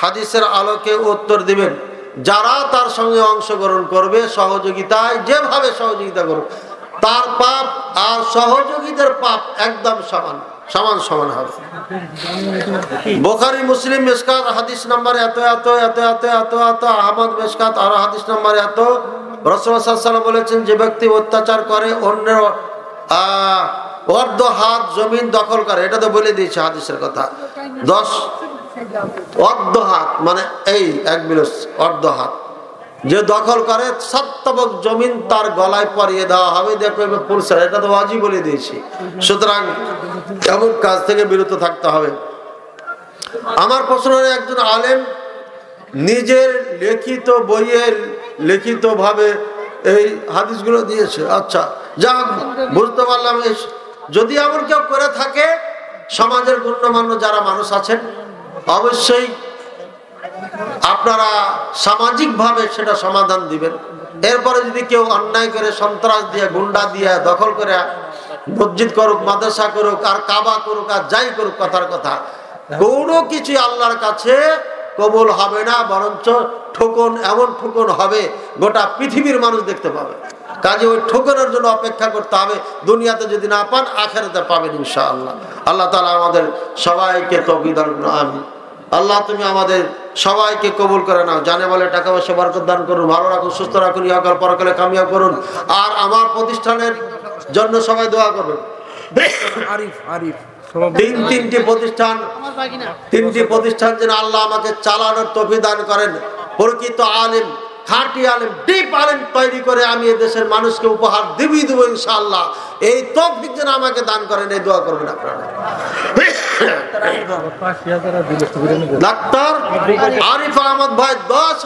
হাদিসের আলোকে উত্তর দিবেন। যারা তার সঙ্গে অংশগ্রহণ করবে, সহযোগিতায় যেভাবে সহযোগিতা করবে, তার পাপ আর সহযোগীদের পাপ একদম সমান সমান সমান হবে। বুখারী মুসলিম মিশকাত হাদিস নাম্বার এত এত এত এত এত এত, আহমদ মিশকাত আর হাদিস নাম্বার এত। রাসূলুল্লাহ সাল্লাল্লাহু আলাইহি ওয়াসাল্লাম বলেছেন, যে ব্যক্তি অত্যাচার করে, অন্যের অর্ধ হাত জমিন দখল করে, এটা তো বলে দিয়েছে হাদিসের কথা। 10 অর্ধ হাত মানে এই 1 বিলস অর্ধ হাত যে দখল করে, 7 তবক জমিন তার গলায় পরিয়ে দেওয়া হবে। দেখবে পুরুষরা, এটা তো ওয়াজিব বলে দিয়েছি। সুতরাং এমন কাজ থেকে বিরত থাকতে হবে। আমার প্রশ্ন, একজন আলেম নিজের লিখিত বইয়ে লিখিত ভাবে এই হাদিসগুলো দিয়েছে, আচ্ছা যা বুঝতে পারলাম। যদি এমন কেউ করে থাকে, সমাজের গণ্যমান্য যারা মানুষ আছেন, অবশ্যই আপনারা সামাজিক ভাবে সেটা সমাধান দিবেন। এরপরে যদি কেউ অন্যায় করে, সন্ত্রাস দিয়ে, গুন্ডা দিয়ে দখল করে মসজিদ করুক, মাদ্রাসা করুক, আর কাবা করুক, আর যাই করুক, কথার কথা, কোনো কিছু আল্লাহর কাছে কবুল হবে না, বরঞ্চ ঠোকন, এমন ঠোকন হবে গোটা পৃথিবীর মানুষ দেখতে পাবে। কাজে ওই ঠোকনের জন্য অপেক্ষা করতে হবে। দুনিয়াতে যদি না পান, আখিরাতে পাবেন ইনশাআল্লাহ। আল্লাহ তাআলা আমাদের সবাইকে তৌফিক দান করুন, আমিন। আল্লাহ তুমি আমাদের সবাইকে কবুল করে নাও, জানে বলে টাকা পয়সা বরকত দান করুন, ভালো রাখুন, সুস্থ রাখুন, ইহকাল পরকালে কামিয়াব করুন। আর আমার প্রতিষ্ঠানের জন্য সবাই দোয়া করবেন। তিনটি প্রতিষ্ঠান যেন আল্লাহ আমাকে চালানোর তৌফিক দান করেন। প্রকৃত আলেম, খাঁটি আলেম, ডিপ আলেম তৈরি করে আমি এই দেশের মানুষকে উপহার দিবই দেবো ইনশাআল্লাহ। এই তৌফিক যেন আমাকে দান করেন, এই দোয়া করবেন আপনারা। ডাক্তার আরিফ আহমদ ভাই 10